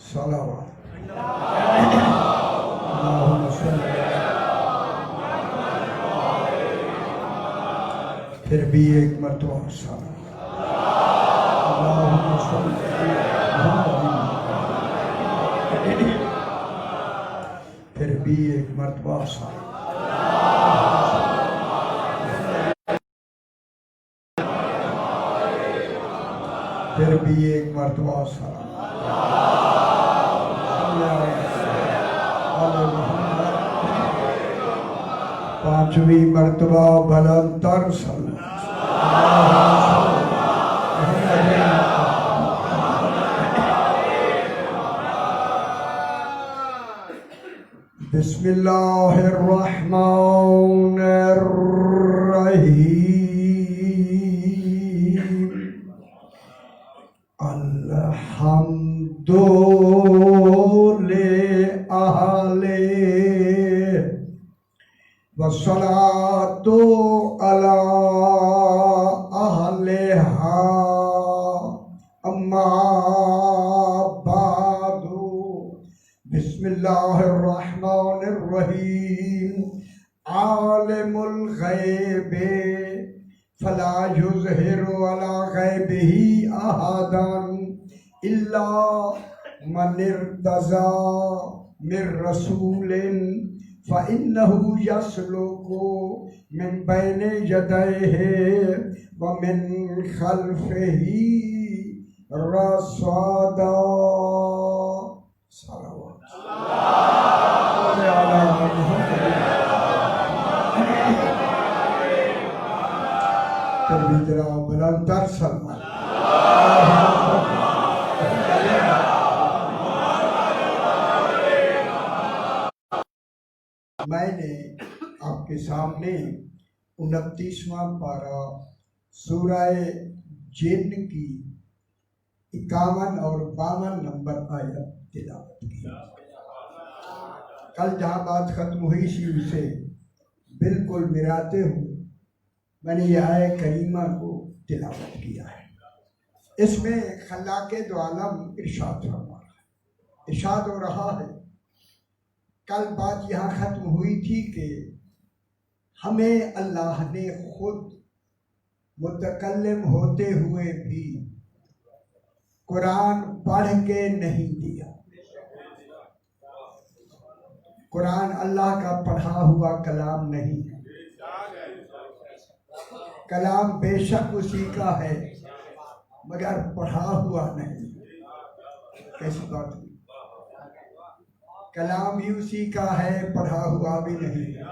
صلوات پھر بھی ایک مرتبہ پھر بھی ایک مرتبہ پھر بھی ایک مرتبہ پانچویں مرتبہ بلند تر بسم اللہ الرحمن الرحیم الحمد للہ والصلاة على أهلها أما بعد بسم الله الرحمن الرحيم عالم الغيب فلا يظهر على غيبه أحدا إلا من ارتضى من رسول فَإِنَّهُ يَسْلُكُ مِنْ بَيْنِ يَدَيْهِ وَمِنْ خَلْفِهِ رَصَدًا صلوات تربیت را بلندر سلمان میں نے آپ کے سامنے 29واں پارہ سورہ جن کی 51 اور 52 نمبر آیت تلاوت کی۔ کل جہاں بات ختم ہوئی سی اسے بالکل ملاتے ہوئے میں نے یہ آیت کریمہ کو تلاوت کیا ہے۔ اس میں خلاق دو عالم ارشاد فرما رہا ہے، ارشاد ہو رہا ہے، کل بات یہاں ختم ہوئی تھی کہ ہمیں اللہ نے خود متکلم ہوتے ہوئے بھی قرآن پڑھ کے نہیں دیا۔ قرآن اللہ کا پڑھا ہوا کلام نہیں ہے، کلام بے شک اسی کا ہے مگر پڑھا ہوا نہیں۔ کیسی بات ہوئی؟ کلام ہی اسی کا ہے، پڑھا ہوا بھی نہیں ہے۔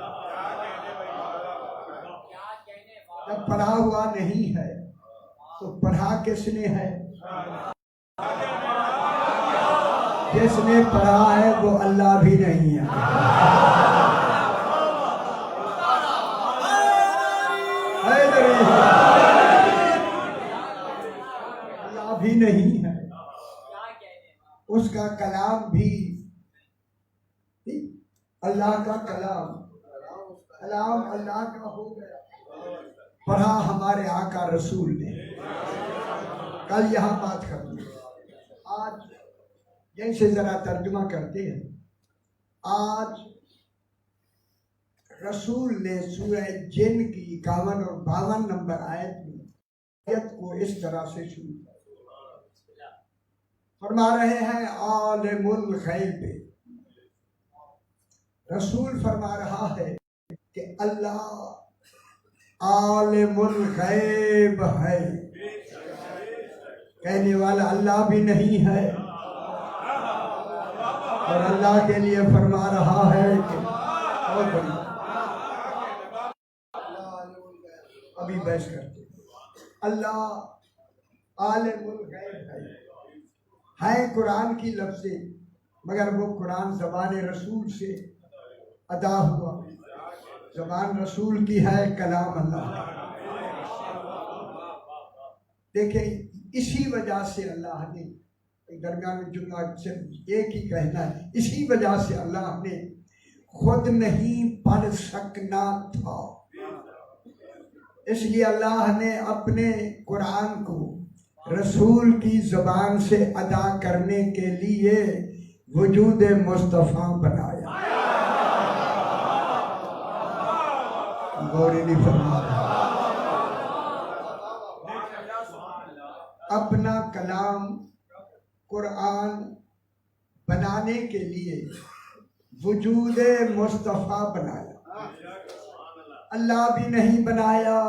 جب پڑھا ہوا نہیں ہے تو پڑھا کس نے ہے؟ جس نے پڑھا ہے وہ اللہ بھی نہیں ہے۔ اللہ بھی نہیں ہے، اس کا کلام بھی اللہ کا کلام اللہ کا ہو گیا، پڑھا ہمارے آقا رسول نے۔ کل یہاں بات کرتے ہیں، آج یہیں سے ذرا ترجمہ کرتے ہیں۔ آج رسول نے سورہ جن کی 51 اور 52 نمبر آیت میں آیت کو اس طرح سے شروع کیا، فرما رہے ہیں عالم الغیب۔ رسول فرما رہا ہے کہ اللہ عالم الغیب ہے، کہنے والا اللہ بھی نہیں ہے، اور اللہ کے لیے فرما رہا ہے کہ کبھی بحث کرتے. اللہ عالم الغیب ہے قرآن کی لفظیں، مگر وہ قرآن زبان رسول سے ادا ہوا. زبان رسول کی ہے، کلام اللہ. دیکھیں اسی وجہ سے اللہ نے درمیان میں جملہ صرف ایک ہی کہنا ہے، اسی وجہ سے اللہ نے خود نہیں پڑھ سکنا تھا، اس لیے اللہ نے اپنے قرآن کو رسول کی زبان سے ادا کرنے کے لیے وجود مصطفیٰ بنایا. غور نہیں فرمایا. اپنا کلام قرآن بنانے کے لیے وجود مصطفیٰ بنایا. اللہ بھی نہیں بنایا،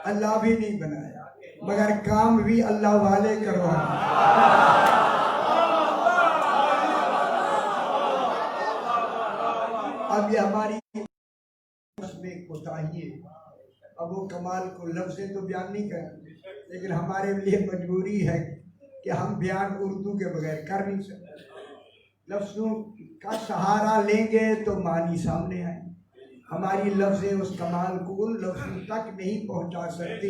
اللہ بھی نہیں بنایا، مگر کام بھی اللہ والے کروانا. اب یہ ہماری میں کوتاہی ہے. اب وہ کمال کو لفظیں تو بیان نہیں کریں، لیکن ہمارے لیے مجبوری ہے کہ ہم بیان اردو کے بغیر کر نہیں سکتے. لفظوں کا سہارا لیں گے تو معنی سامنے آئیں. ہماری لفظیں اس کمال کو ان لفظوں تک نہیں پہنچا سکتی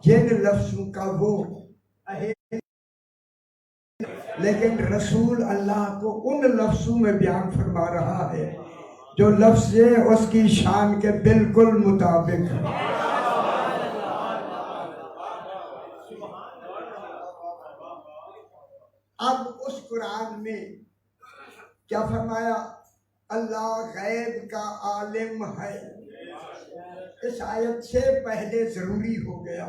جن لفظوں کا وہ لیکن رسول اللہ کو ان لفظوں میں بیان فرما رہا ہے جو لفظ اس کی شان کے بالکل مطابق ہے. اب اس قرآن میں کیا فرمایا؟ اللہ غیب کا عالم ہے. اس آیت سے پہلے ضروری ہو گیا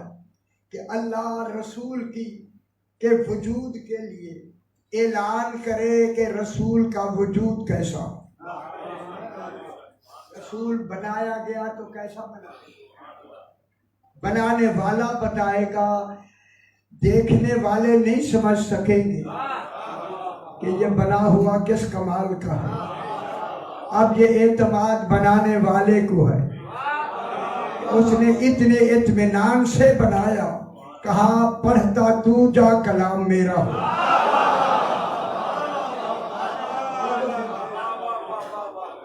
کہ اللہ رسول کے وجود کے لیے اعلان کرے کہ رسول کا وجود کیسا. رسول بنایا گیا تو کیسا بنا؟ بنانے والا بتائے گا، دیکھنے والے نہیں سمجھ سکیں گے کہ یہ بنا ہوا کس کمال کا ہے. اب یہ اعتماد بنانے والے کو ہے. اس نے اتنے اطمینان سے بنایا، کہا پڑھتا تو جا کلام میرا ہو.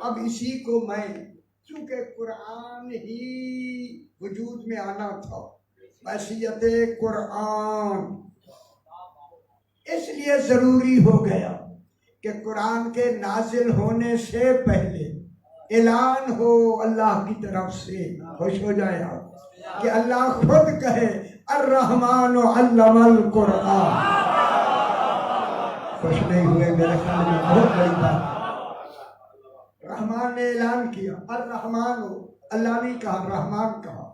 اب اسی کو میں، چونکہ قرآن ہی وجود میں آنا تھا، حیثیت قرآن، اس لیے ضروری ہو گیا کہ قرآن کے نازل ہونے سے پہلے اعلان ہو اللہ کی طرف سے. خوش ہو جائے آپ کہ اللہ خود کہے الرحمن علم القرآن. خوش نہیں ہوئے؟ میرے خیال میں بہت بڑی بات. رحمان نے اعلان کیا الرحمن ہو، اللہ نہیں کہا، رحمان کہا.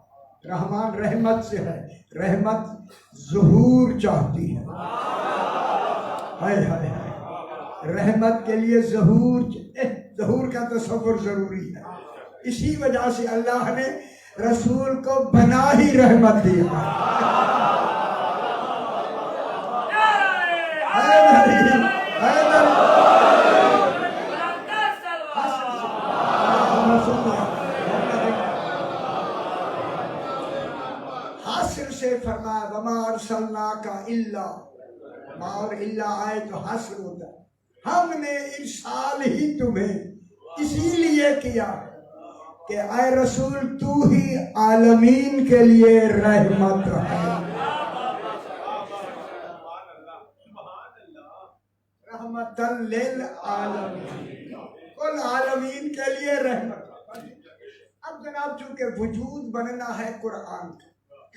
رحمان رحمت سے ہے، رحمت ظہور چاہتی ہے. ہائے ہائے ہائے، رحمت کے لیے ظہور کا تصور ضروری ہے. اسی وجہ سے اللہ نے رسول کو بنا ہی رحمت دیا. حاصل سے فرمایا وما ارسلناک الا، اور اللہ آئے تو حاصل ہوتا ہے. ہم نے ارسال ہی تمہیں اسی لیے کیا کہ اے رسول تو ہی عالمین کے لیے رحمت ہے. رحمت للعالمین، کل عالمین کے لیے رحمت. اب جناب چونکہ وجود بننا ہے قرآن کا،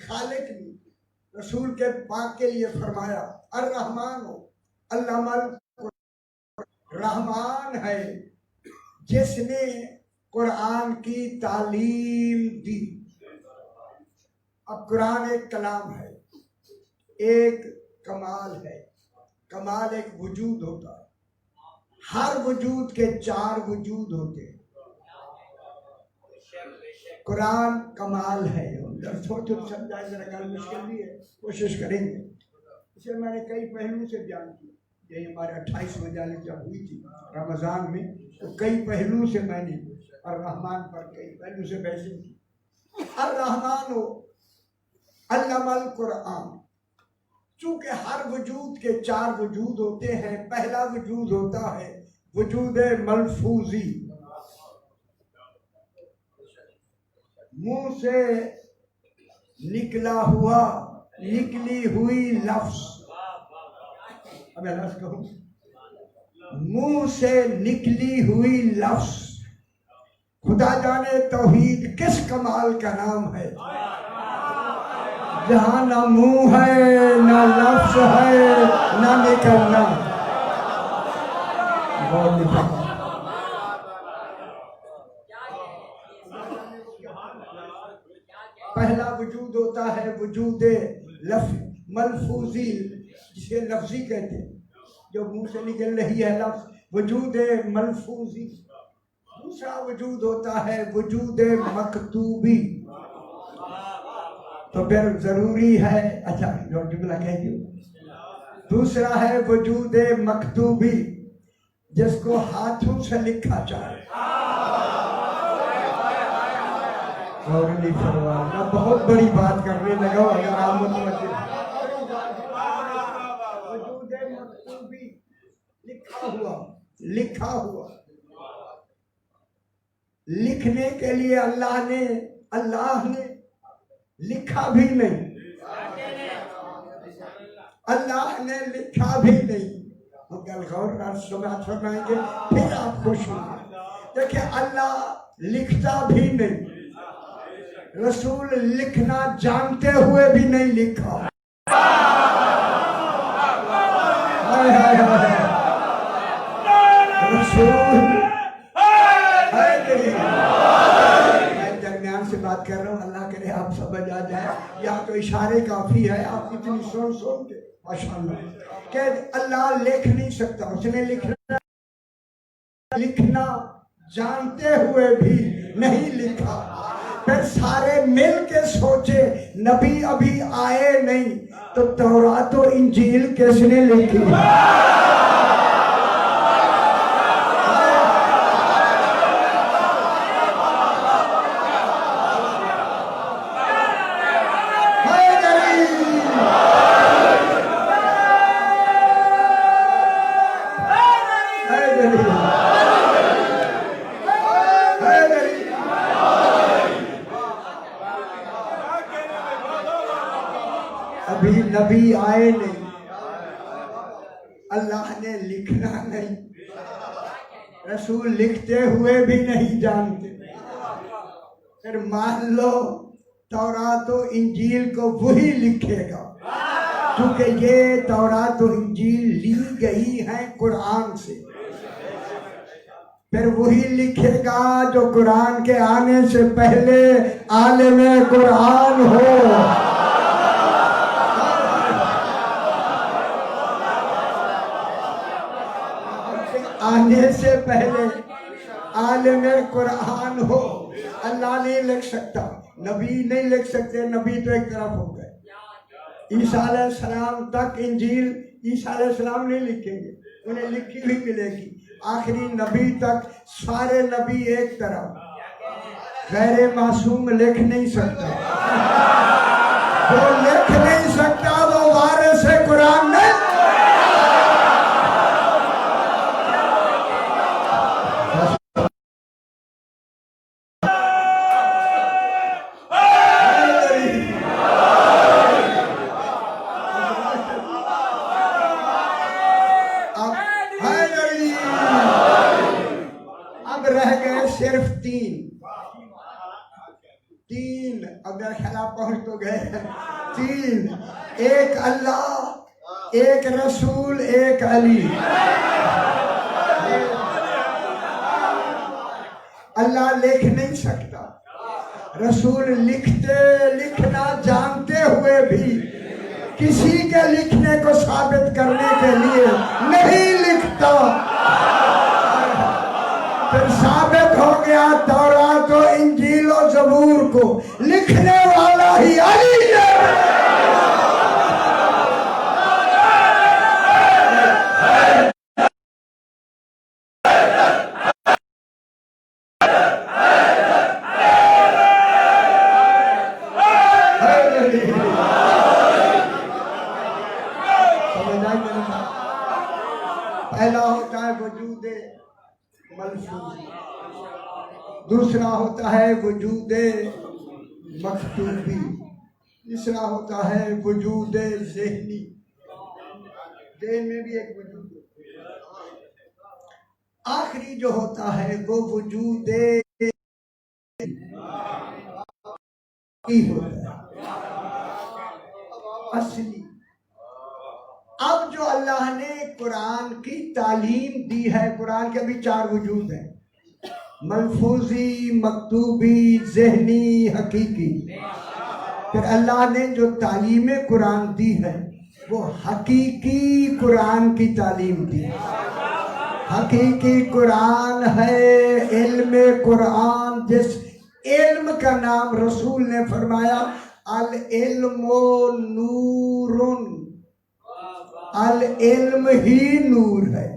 خالق نے رسول کے پاک کے لیے فرمایا الرحمن ہو علم القرآن. رحمان ہے جس نے قرآن کی تعلیم دی. اب قرآن ایک کلام ہے، ایک کمال ہے. کمال ایک وجود ہوتا ہے. ہر وجود کے 4 وجود ہوتے ہیں. قرآن کمال ہے. سوچو سمجھائیں ذرا، گل مشکل بھی ہے، کوشش کریں گے. اسے میں نے کئی پہلوؤں سے بیان کیا. یہی ہمارے 28 مجالس جب ہوئی تھی رمضان میں، تو کئی پہلو سے میں نے الرحمن پر کئی پہلو سے بحثیں کی. الرحمن علم القرآن. چونکہ ہر وجود کے 4 وجود ہوتے ہیں. پہلا وجود ہوتا ہے وجود ملفوظی، منہ سے نکلا ہوا، نکلی ہوئی لفظ. اب میں لفظ کہوں، منہ سے نکلی ہوئی لفظ. خدا جانے توحید کس کمال کا نام ہے جہاں نہ منہ ہے نہ لفظ ہے نہ نکلنا. پہلا وجود ہوتا ہے وجود ملفوظی، جسے لفظی کہتے ہیں، جو منہ سے نکل رہی ہے لفظ، وجود ملفوظی. دوسرا وجود ہوتا ہے وجود مکتوبی. تو پھر ضروری ہے، اچھا جو جملہ کہہ دوں. دوسرا ہے وجود مکتوبی، جس کو ہاتھوں سے لکھا جائے. اور نہیں فرمایا، میں بہت بڑی بات کرنے لگا ہوں، اگر آپ متوجہ. وجود مکتوبی، لکھا ہوا. لکھنے کے لیے اللہ نے لکھا بھی نہیں، اللہ نے لکھا بھی نہیں. غور سماعت فرمائیں گے پھر آپ خوش ہوں گے. دیکھیں اللہ لکھتا بھی نہیں، رسول لکھنا جانتے ہوئے بھی نہیں لکھا. رسول درمیان سے بات کر رہا ہوں، اللہ کرے آپ سمجھ آ جائے. یا تو اشارے کافی ہے، آپ اتنی سن کے ماشاءاللہ کہ اللہ لکھ نہیں سکتا. اس نے لکھنا جانتے ہوئے بھی نہیں لکھا. پھر سارے مل کے سوچے نبی ابھی آئے نہیں تو تورات و انجیل کس نے لکھی؟ ابھی نبی آئے نہیں، اللہ نے لکھنا نہیں، رسول لکھتے ہوئے بھی نہیں جانتے. پھر مان لو تورات و انجیل کو وہی لکھے گا، کیونکہ یہ تورات و انجیل لی گئی ہیں قرآن سے. پھر وہی لکھے گا جو قرآن کے آنے سے پہلے عالم قرآن ہو. آنے سے پہلے عالم قرآن ہو. اللہ نہیں لکھ سکتا، نبی نہیں لکھ سکتے، نبی تو ایک طرف ہو گئے. عیسیٰ علیہ السلام تک انجیل عیسیٰ علیہ السلام نہیں لکھیں گے، انہیں لکھی ہوئی ملے گی. آخری نبی تک سارے نبی ایک طرف. غیر معصوم لکھ نہیں سکتا، جو لکھ نہیں سکتا وہ وارث قرآن نہیں. صرف تین اگر خلا پہنچ تو گئے. 3 ایک اللہ، ایک رسول، ایک علی. اللہ لکھ نہیں سکتا، رسول لکھنا جانتے ہوئے بھی کسی کے لکھنے کو ثابت کرنے کے لیے نہیں لکھتا. پھر ثابت ہو گیا تورات و انجیل و زبور کو لکھنے والا ہی علی ہے. دوسرا ہوتا ہے وجود مکتوبی، تیسرا ہوتا ہے وجود ذہنی، ذہن میں بھی ایک وجود ہے، آخری جو ہوتا ہے وہ وجود ہوتا ہے اصلی۔ اب جو اللہ نے قرآن کی تعلیم دی ہے، قرآن کے بھی 4 وجود ہیں، ملفوظی، مکتوبی، ذہنی، حقیقی۔ پھر اللہ نے جو تعلیم قرآن دی ہے وہ حقیقی قرآن کی تعلیم دی۔ حقیقی قرآن ہے علم قرآن، جس علم کا نام رسول نے فرمایا العلم نور، العلم ہی نور ہے۔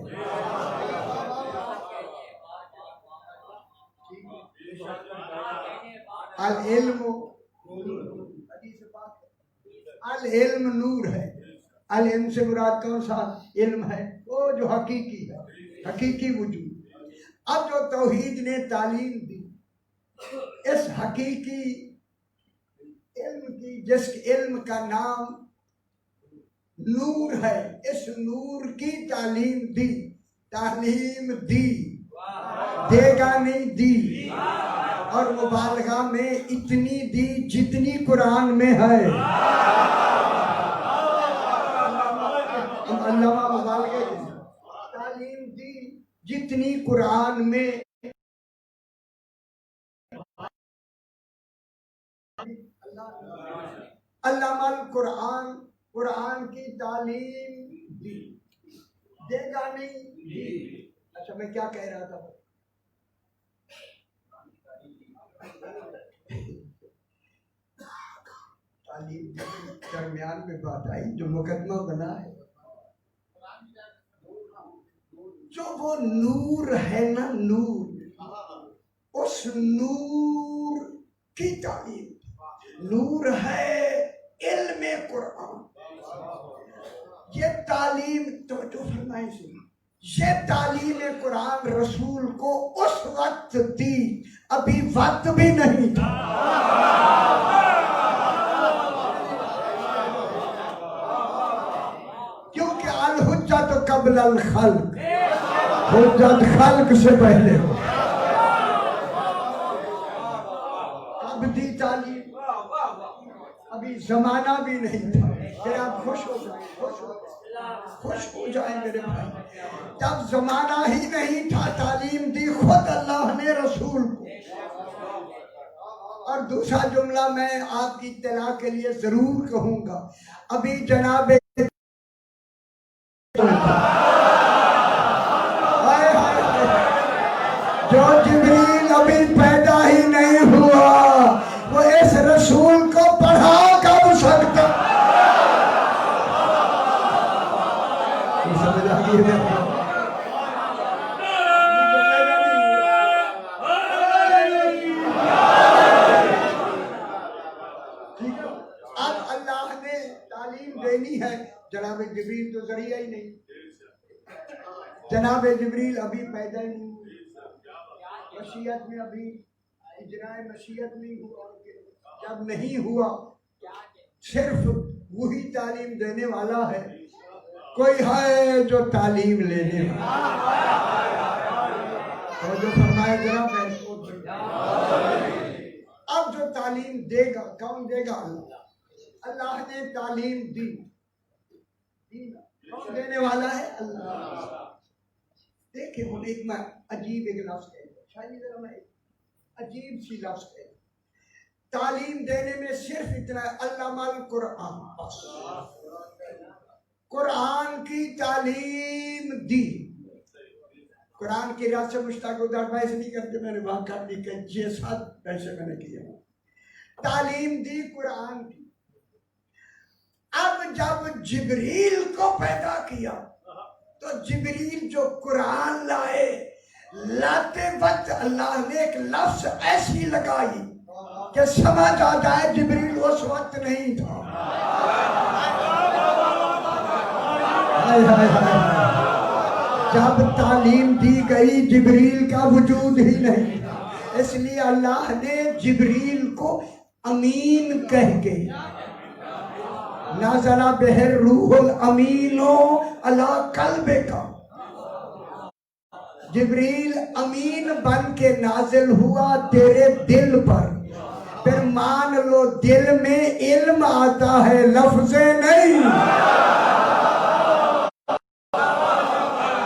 العلم العلم نور ہے۔ العلم سے مراد کون سا علم ہے؟ وہ جو حقیقی ہے، حقیقی وجود۔ اب جو توحید نے تعلیم دی اس حقیقی علم کی، جس علم کا نام نور ہے، اس نور کی تعلیم دی، تعلیم دی، دے گا نہیں دی، اور مبالغہ میں اتنی دی جتنی قرآن میں ہے۔ علامہ مبالغہ تعلیم دی جتنی قرآن میں، علامہ القرآن، قرآن کی تعلیم دی، دے گا نہیں دی۔ اچھا میں کیا کہہ رہا تھا؟ تعلیم درمیان میں بات آئی، جو مقدمہ بنا ہے، جو وہ نور ہے نا، نور، اس نور کی تعلیم، نور ہے علم قرآن۔ یہ تعلیم توجہ فرمائیں سے، یہ تعلیم قرآن رسول کو اس وقت دی، ابھی وقت بھی نہیں تھا۔ کیونکہ الحجت قبل الخلق، حجت خلق سے پہلے ہو۔ اب دی تعلیم، ابھی زمانہ بھی نہیں تھا۔ پھر آپ خوش ہو جائیں، خوش ہو جائیں میرے بھائی، جب زمانہ ہی نہیں تھا تعلیم دی خود اللہ نے رسول کو۔ اور دوسرا جملہ میں آپ کی اطلاع کے لیے ضرور کہوں گا، ابھی جناب جو جبریل ابھی پیدا ہی نہیں ہوا، وہ اس رسول کو پڑھا کب سکتا؟ اب اللہ نے تعلیم دینی ہے، جناب جبریل تو ذریعہ ہی نہیں، جناب جبریل ابھی پیدا ہی نہیں، مشیت میں ابھی اجراء مشیت نہیں ہوا، جب نہیں ہوا صرف وہی تعلیم دینے والا ہے، کوئی ہے جو تعلیم لینے اور جو فرمائے جناب اب جو تعلیم دے گا کون دے گا؟ اللہ نے تعلیم دی، کون دینے والا ہے؟ اللہ۔ دیکھیں ہم ایک میں عجیب ایک لفظ ہے، شاید ذرا میں عجیب سی لفظ ہے، تعلیم دینے میں صرف اتنا علامہ القرآن، بس قرآن کی تعلیم دی۔ قرآن کی رات سے مشتاق ادھر بحث نہیں کرتے، میں نے وہاں کر دی کہ یہ 7 پیسے میں نے کیا، تعلیم دی قرآن کی۔ اب جب جبریل کو پیدا کیا تو جبریل جو قرآن لائے، لاتے وقت اللہ نے ایک لفظ ایسی لگائی کہ سمجھ آ جائے جبریل اس وقت نہیں تھا۔ جب تعلیم دی گئی جبریل کا وجود ہی نہیں، اس لیے اللہ نے جبریل کو امین کہہ کے نازل بہ روح الامین علی قلبک، جبریل امین بن کے نازل ہوا تیرے دل پر. پھر مان لو دل میں علم آتا ہے، لفظیں نہیں.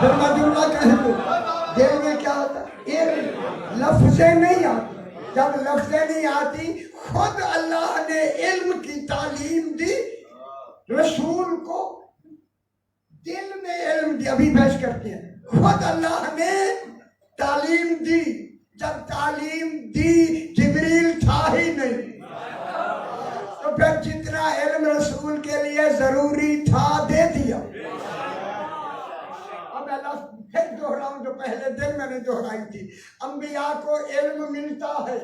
پھر میں جملہ کہہ دوں، دل میں کیا آتا ہے؟ علم. لفظیں نہیں آتی. جب لفظیں نہیں آتی، خود اللہ نے علم کی تعلیم دی رسول کو. دل میں علم دی، ابھی بحث کرتے ہیں. خود اللہ نے تعلیم دی. جب تعلیم دی جبریل تھا ہی نہیں، تو پھر جتنا علم رسول کے لیے ضروری تھا دے دیا. اب اللہ پھر دوہراؤں جو پہلے دن میں نے دوہرائی تھی. انبیاء کو علم ملتا ہے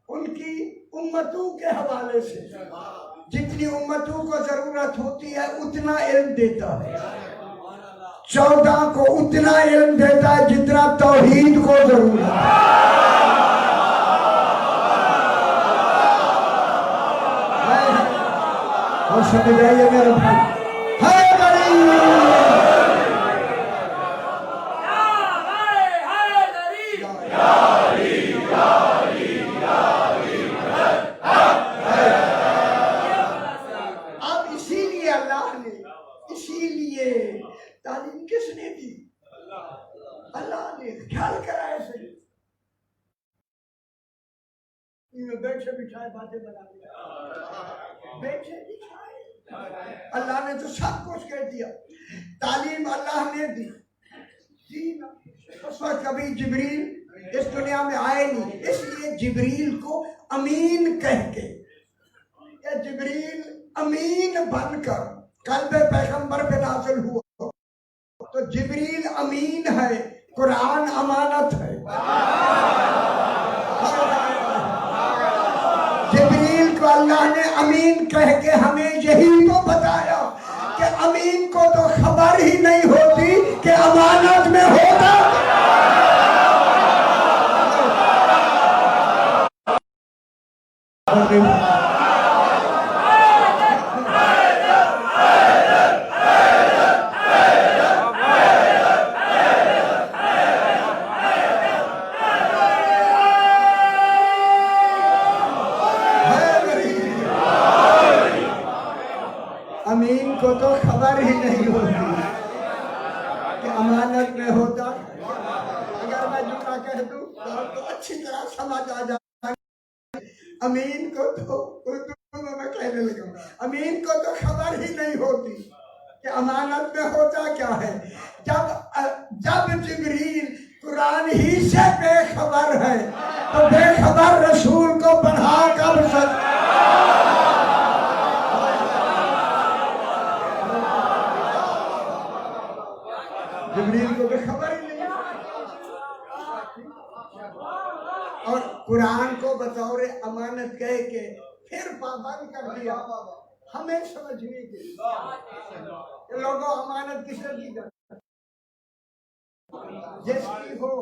ان کی امتوں کے حوالے سے. جتنی امتوں کو ضرورت ہوتی ہے اتنا علم دیتا ہے. 14 کو اتنا علم دیتا ہے جتنا توحید کو ضرورت ہے. اور سمجھ آئیے میرے بھائی، اب اسی لیے اللہ نے، اسی لیے تعلیم کس نے دی؟ اللہ نے. خیال کرا ایسے بیٹھے بٹھائے باتیں بنا دیا، بیٹھے بٹھائے. اللہ نے تو سب کچھ کہہ دیا. تعلیم اللہ نے دی. اس وقت کبھی جبریل اس دنیا میں آئے نہیں، اس لیے جبریل کو امین کہہ کے، یا جبریل امین بن کر قلب پیغمبر پہ نازل ہوا. تو جبریل امین ہے، قرآن امانت ہے. جبریل کو اللہ نے امین کہہ کے ہمیں یہی تو بتایا کہ امین کو تو خبر ہی نہیں ہوتی کہ امانت میں ہوتا. امین کو تو خبر ہی نہیں ہوتی کہ امانت میں ہوتا. اگر میں جملہ کہہ دوں تو اچھی طرح سمجھ آ جائے. امین کو تو اردو میں کہنے لگا، امین کو تو خبر ہی نہیں ہوتی کہ امانت میں ہوتا کیا ہے. جب جبریل قرآن ہی سے بے خبر ہے تو بے خبر رسول کو پڑھا کب سکتا؟ جبریل کو بھی خبر ہی نہیں. اور قرآن کو بطور امانت کہہ کے پھر پابند کر دیا ہمیں سمجھنے کے لیے کہ لوگوں امانت کس نے دی جاتی، جس کی ہو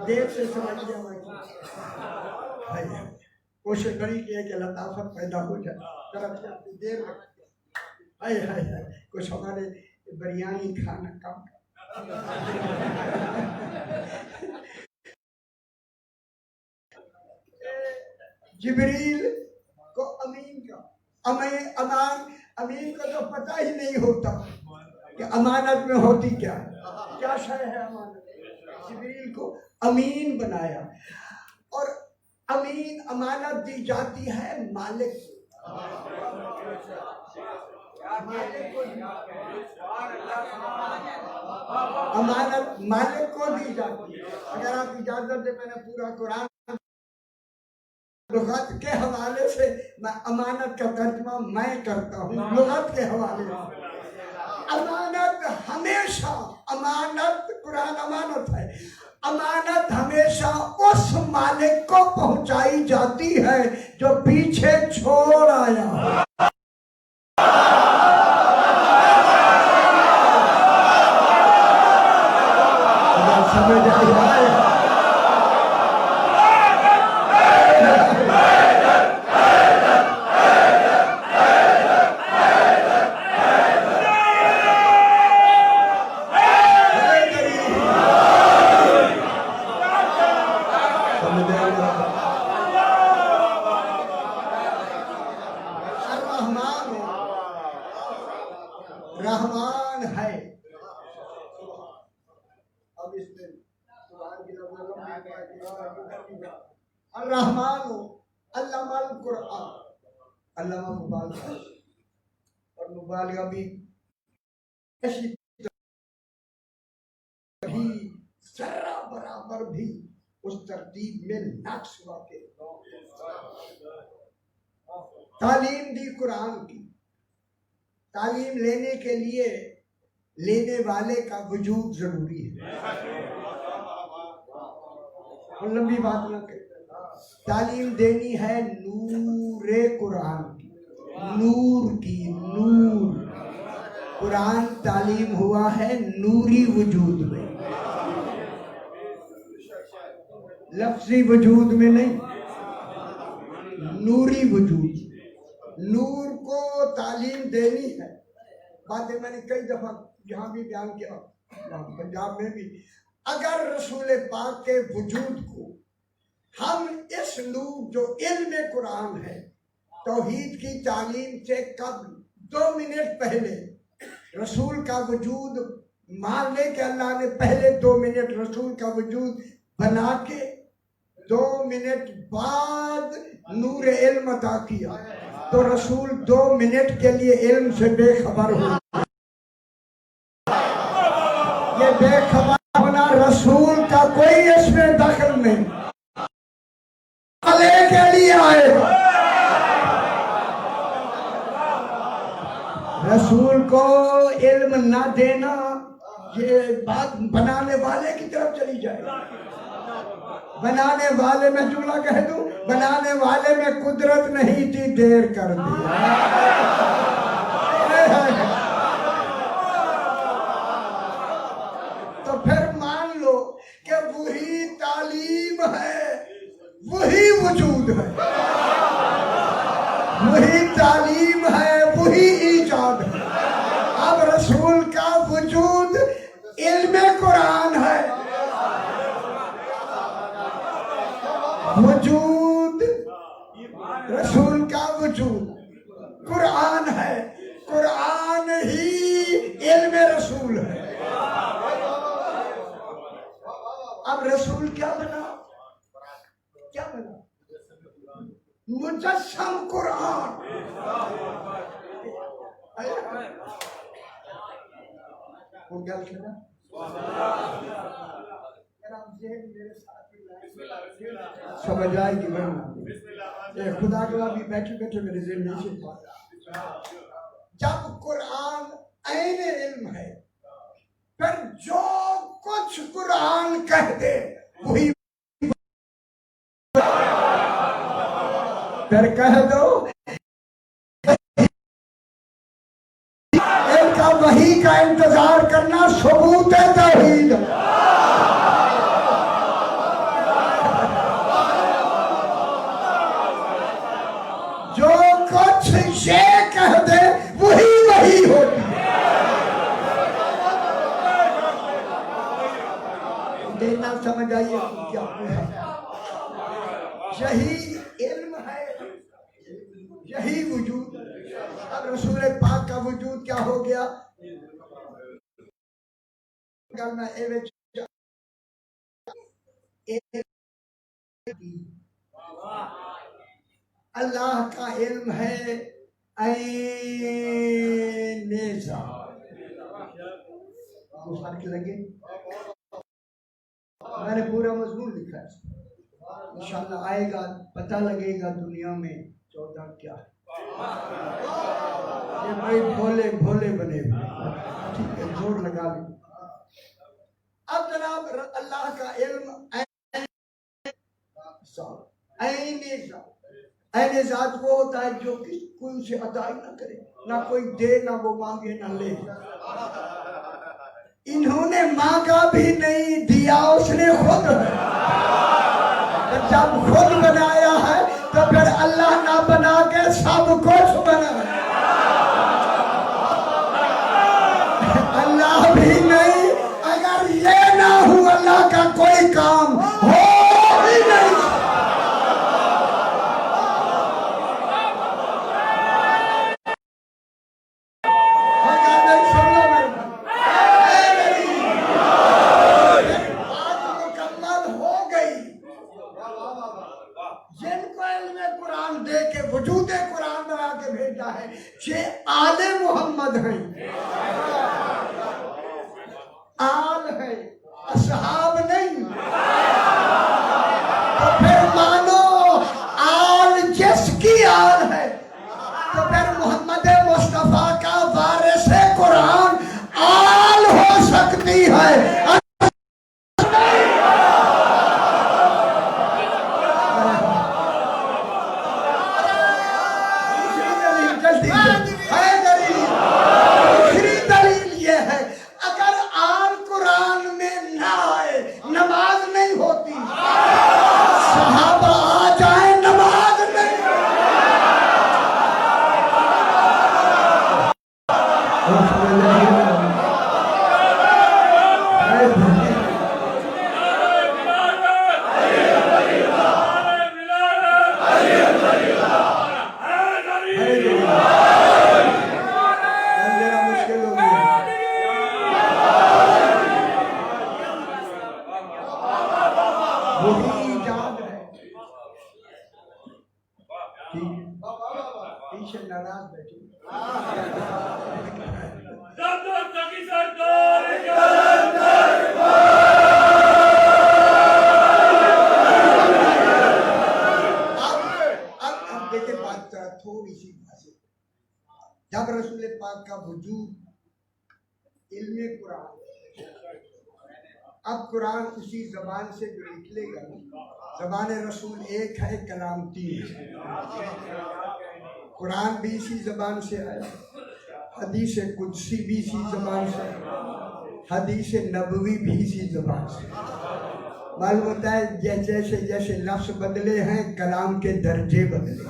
دیر سے سمجھ جانا. کوشش کری کہ لطافت پیدا ہو جائے. دیر کچھ ہمارے بریانی کھانا کم. جبریل کو امین کا امین کو تو پتہ ہی نہیں ہوتا کہ امانت میں ہوتی کیا شے ہے. امانت جبریل کو امین بنایا. اور امین امانت دی جاتی ہے مالک سے. امانت مالک کو دی جاتی ہے. اگر آپ اجازت دے میں نے پورا قرآن لغت کے حوالے سے میں امانت کا ترجمہ میں کرتا ہوں. لغت کے حوالے سے امانت ہمیشہ، امانت قرآن امانت ہے، امانت ہمیشہ اس مالک کو پہنچائی جاتی ہے جو پیچھے چھوڑ آیا. سمجھ آئے رحمان ہے. اب اس میں الرحمن علامہ القرآن، علامہ مبالغہ، اور مبالغہ بھی ایسی بھی ذرہ برابر بھی اس ترتیب میں نقص واقع. تعلیم دی قرآن کی، تعلیم لینے کے لیے لینے والے کا وجود ضروری ہے. اور لمبی بات نہ کریں، تعلیم دینی ہے نور قرآن کی، نور کی، نور قرآن تعلیم ہوا ہے نوری وجود میں، لفظی وجود میں نہیں، نوری وجود. نور کو تعلیم دینی ہے. باتیں میں نے کئی دفعہ یہاں بھی بیان کیا، پنجاب میں بھی. اگر رسول پاک کے وجود کو ہم اس نور جو علم قرآن ہے، توحید کی تعلیم سے قبل 2 منٹ پہلے رسول کا وجود مان لے کہ اللہ نے پہلے 2 منٹ رسول کا وجود بنا کے 2 منٹ بعد نور علم عطا کیا، تو رسول 2 منٹ کے لیے علم سے بے خبر ہو. یہ بے خبر ہونا رسول کا کوئی اس میں دخل نہیں، علیہ کے لیے آئے. رسول کو علم نہ دینا یہ بات بنانے والے کی طرف چلی جائے. بنانے والے میں جملہ کہہ دوں، بنانے والے میں قدرت نہیں تھی، دیر کر دی. تو پھر مان لو کہ وہی تعلیم ہے، وہی وجود ہے، وہی تعلیم ہے، وہی ایجاد ہے. اب رسول کا وجود علم قرآن ہے، وجود رسول کا وجود قرآن ہے، قرآن ہی علم رسول ہے. اب رسول کیا بنا؟ کیا بنا؟ مجسم قرآن. کون گل کھڑا؟ سمجھ آئے گی ورنہ خدا کے بھی بیٹھے بیٹھے میرے ذہن نہیں سے پاتا. جب قرآن عین علم ہے، پھر جو کچھ قرآن کہہ دے وہی پھر کہہ دو. ان کا وحی کا انتظار کرنا ثبوت توحید. جو کچھ یہ کہہ دے وہی وحی ہوتی ہے. دینا سمجھ آئیے کیا ہے؟ یہی علم ہے، یہی وجود. اب رسول پاک کا وجود کیا ہو گیا؟ اللہ کا علم ہے عین ذات. فرق لگے؟ میں نے پورا مضمون لکھا ہے، انشاءاللہ آئے گا پتہ لگے گا دنیا میں 14 کیا ہے. یہ بھائی بھولے بھولے بنے ہوئے، ٹھیک ہے زور لگا لیں. اب جناب اللہ کا علم عین ذات. عین ذات وہ ہوتا ہے جو کوئی اسے عطا ہی نہ کرے، نہ کوئی دے، نہ وہ مانگے، نہ لے. انہوں نے مانگا بھی نہیں، دیا جب خود بنایا ہے تو پھر اللہ نہ بنا کے سب کچھ بنایا، اللہ بھی نہیں، اگر یہ نہ ہو اللہ کا کوئی کام ہو ہی نہیں۔ یہ آل محمد ہیں، آل ہے، اصحاب نہیں۔ تو پھر مانو آل جس کی آل ہے تو پھر محمد مصطفیٰ کا وارث قرآن آل ہو سکتی ہے۔ جب رسول پاک کا وجود علم قرآن، اب قرآن اسی زبان سے جو نکلے گا، زبان رسول ایک ہے، کلام تین ہے۔ قرآن بھی اسی زبان سے آیا، حدیث قدسی بھی اسی زبان سے، حدیث نبوی بھی اسی زبان سے۔ معلوم ہوتا ہے جیسے جیسے لفظ بدلے ہیں کلام کے درجے بدلے۔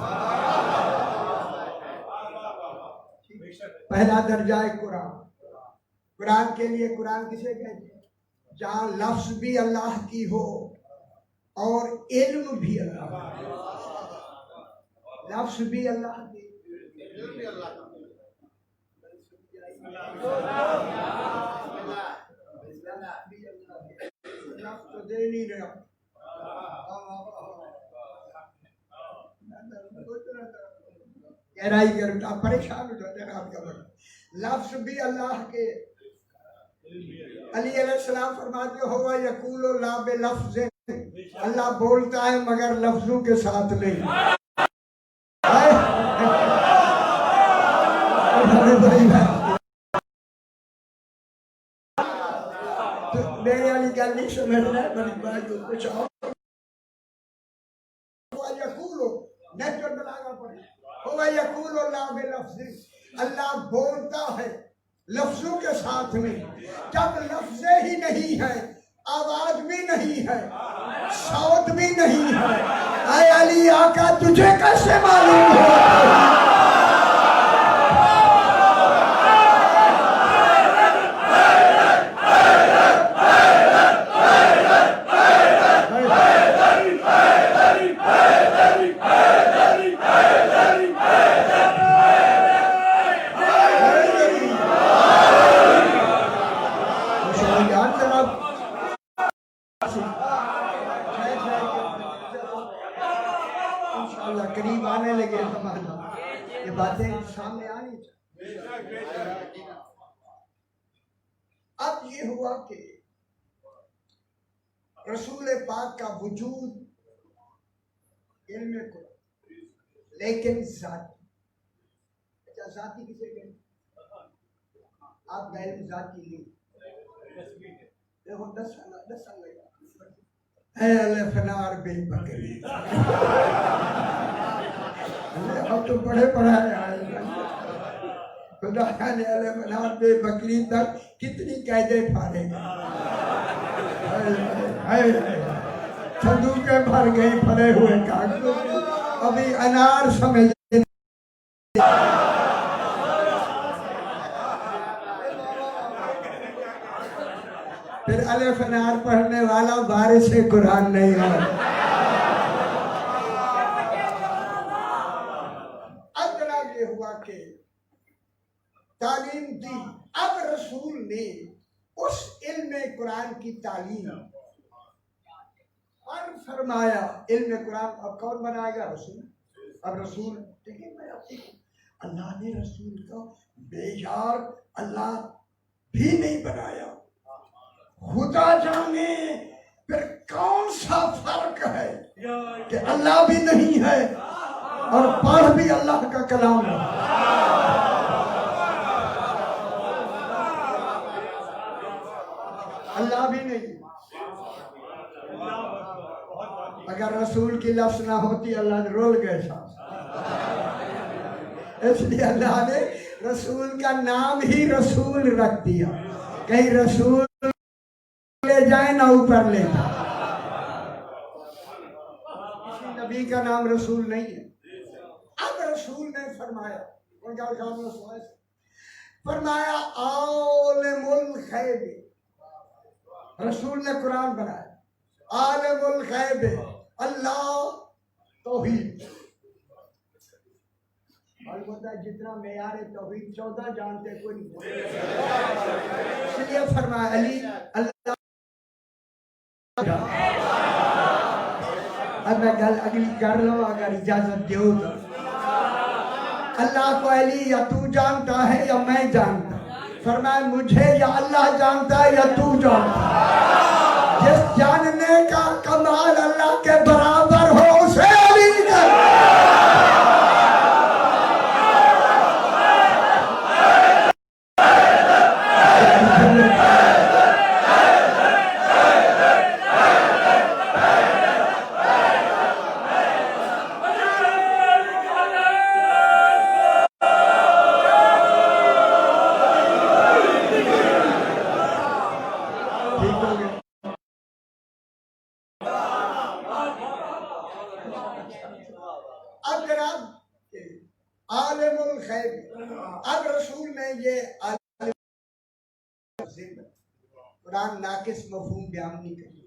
پہلا درجہ ہے قرآن۔ قرآن کے لیے قرآن کسے کہتے ہیں؟ جہاں لفظ بھی اللہ کی ہو اور علم بھی اللہ کا، لفظ بھی اللہ کی، لفظ تو دے نہیں رہا، گہرائی کرتا پریشان ہو جاتے ہیں آپ کا بڑا، لفظ بھی اللہ کے۔ علی علیہ السلام فرماتے ہوا یقول لا بلفظ، اللہ بولتا ہے مگر لفظوں کے ساتھ نہیں۔ میرے علی گل نہیں سمجھ رہا ہے، بڑی بات جو کچھ اور نیچرل بلاغا پڑے ہوا یقول لا بلفظ، اللہ بولتا ہے لفظوں کے ساتھ میں۔ جب لفظ ہی نہیں ہے، آواز بھی نہیں ہے، صوت بھی نہیں ہے، اے علی آقا تجھے کیسے معلوم ہوا؟ قریب آنے لگے زمانہ، یہ باتیں سامنے آنی چاہیے۔ اب یہ ہوا کہ رسول پاک کا وجود علم قرآن، لیکن ذاتی، اچھا ذاتی کسے کہیں؟ آپ کا علم ذاتی نہیں، دیکھو دس لگا اے الفنار بے بکری، اب تو بڑے پڑھائے آئے خدا نے الفنار بے بکری تک کتنی قیدیں پھاڑے گا۔ صندوقیں بھر گئی پھلے ہوئے کاغذوں کی، ابھی انار سمجھ پھر الف انار پڑھنے والا وارث قرآن نہیں ہے۔ ادنا یہ ہوا کہ تعلیم دی، اب رسول نے اس علم قرآن کی تعلیم اور فرمایا علم قرآن اب کون بنائے گا؟ رسول۔ اب رسول دیکھیں میں اللہ نے رسول کا معیار اللہ بھی نہیں بنایا، خدا جانے پھر کون سا فرق ہے کہ اللہ بھی نہیں ہے اور پڑھ بھی اللہ کا کلام ہے۔ اللہ بھی نہیں، اگر رسول کی لفظ نہ ہوتی اللہ نے رول گئے ساتھ، اس لیے اللہ نے رسول کا نام ہی رسول رکھ دیا، کہیں رسول لے جائیں نہ اوپر لے جائیں، کسی نبی کا نام رسول نہیں ہے۔ اب رسول نے فرمایا، ان کا فرمایا عالم الغیب، رسول نے قرآن بنایا عالم الغیب اللہ توحید، معلوم ہوتا ہے جتنا معیار توحید 14 جانتے کوئی نہیں، اس لیے فرمایا علی اللہ۔ اب میں گل اگلی کر لوں اگر اجازت دیو تو، اللہ کو علی یا تو جانتا ہے یا میں جانتا، فرمایا مجھے یا اللہ جانتا ہے یا تو جانتا، جس جاننے کا کمال اللہ کے برابر ہو اسے علی کر۔ عالم الغیب، اب رسول نے یہ قرآن ناقص مفہوم بیان نہیں کرتا،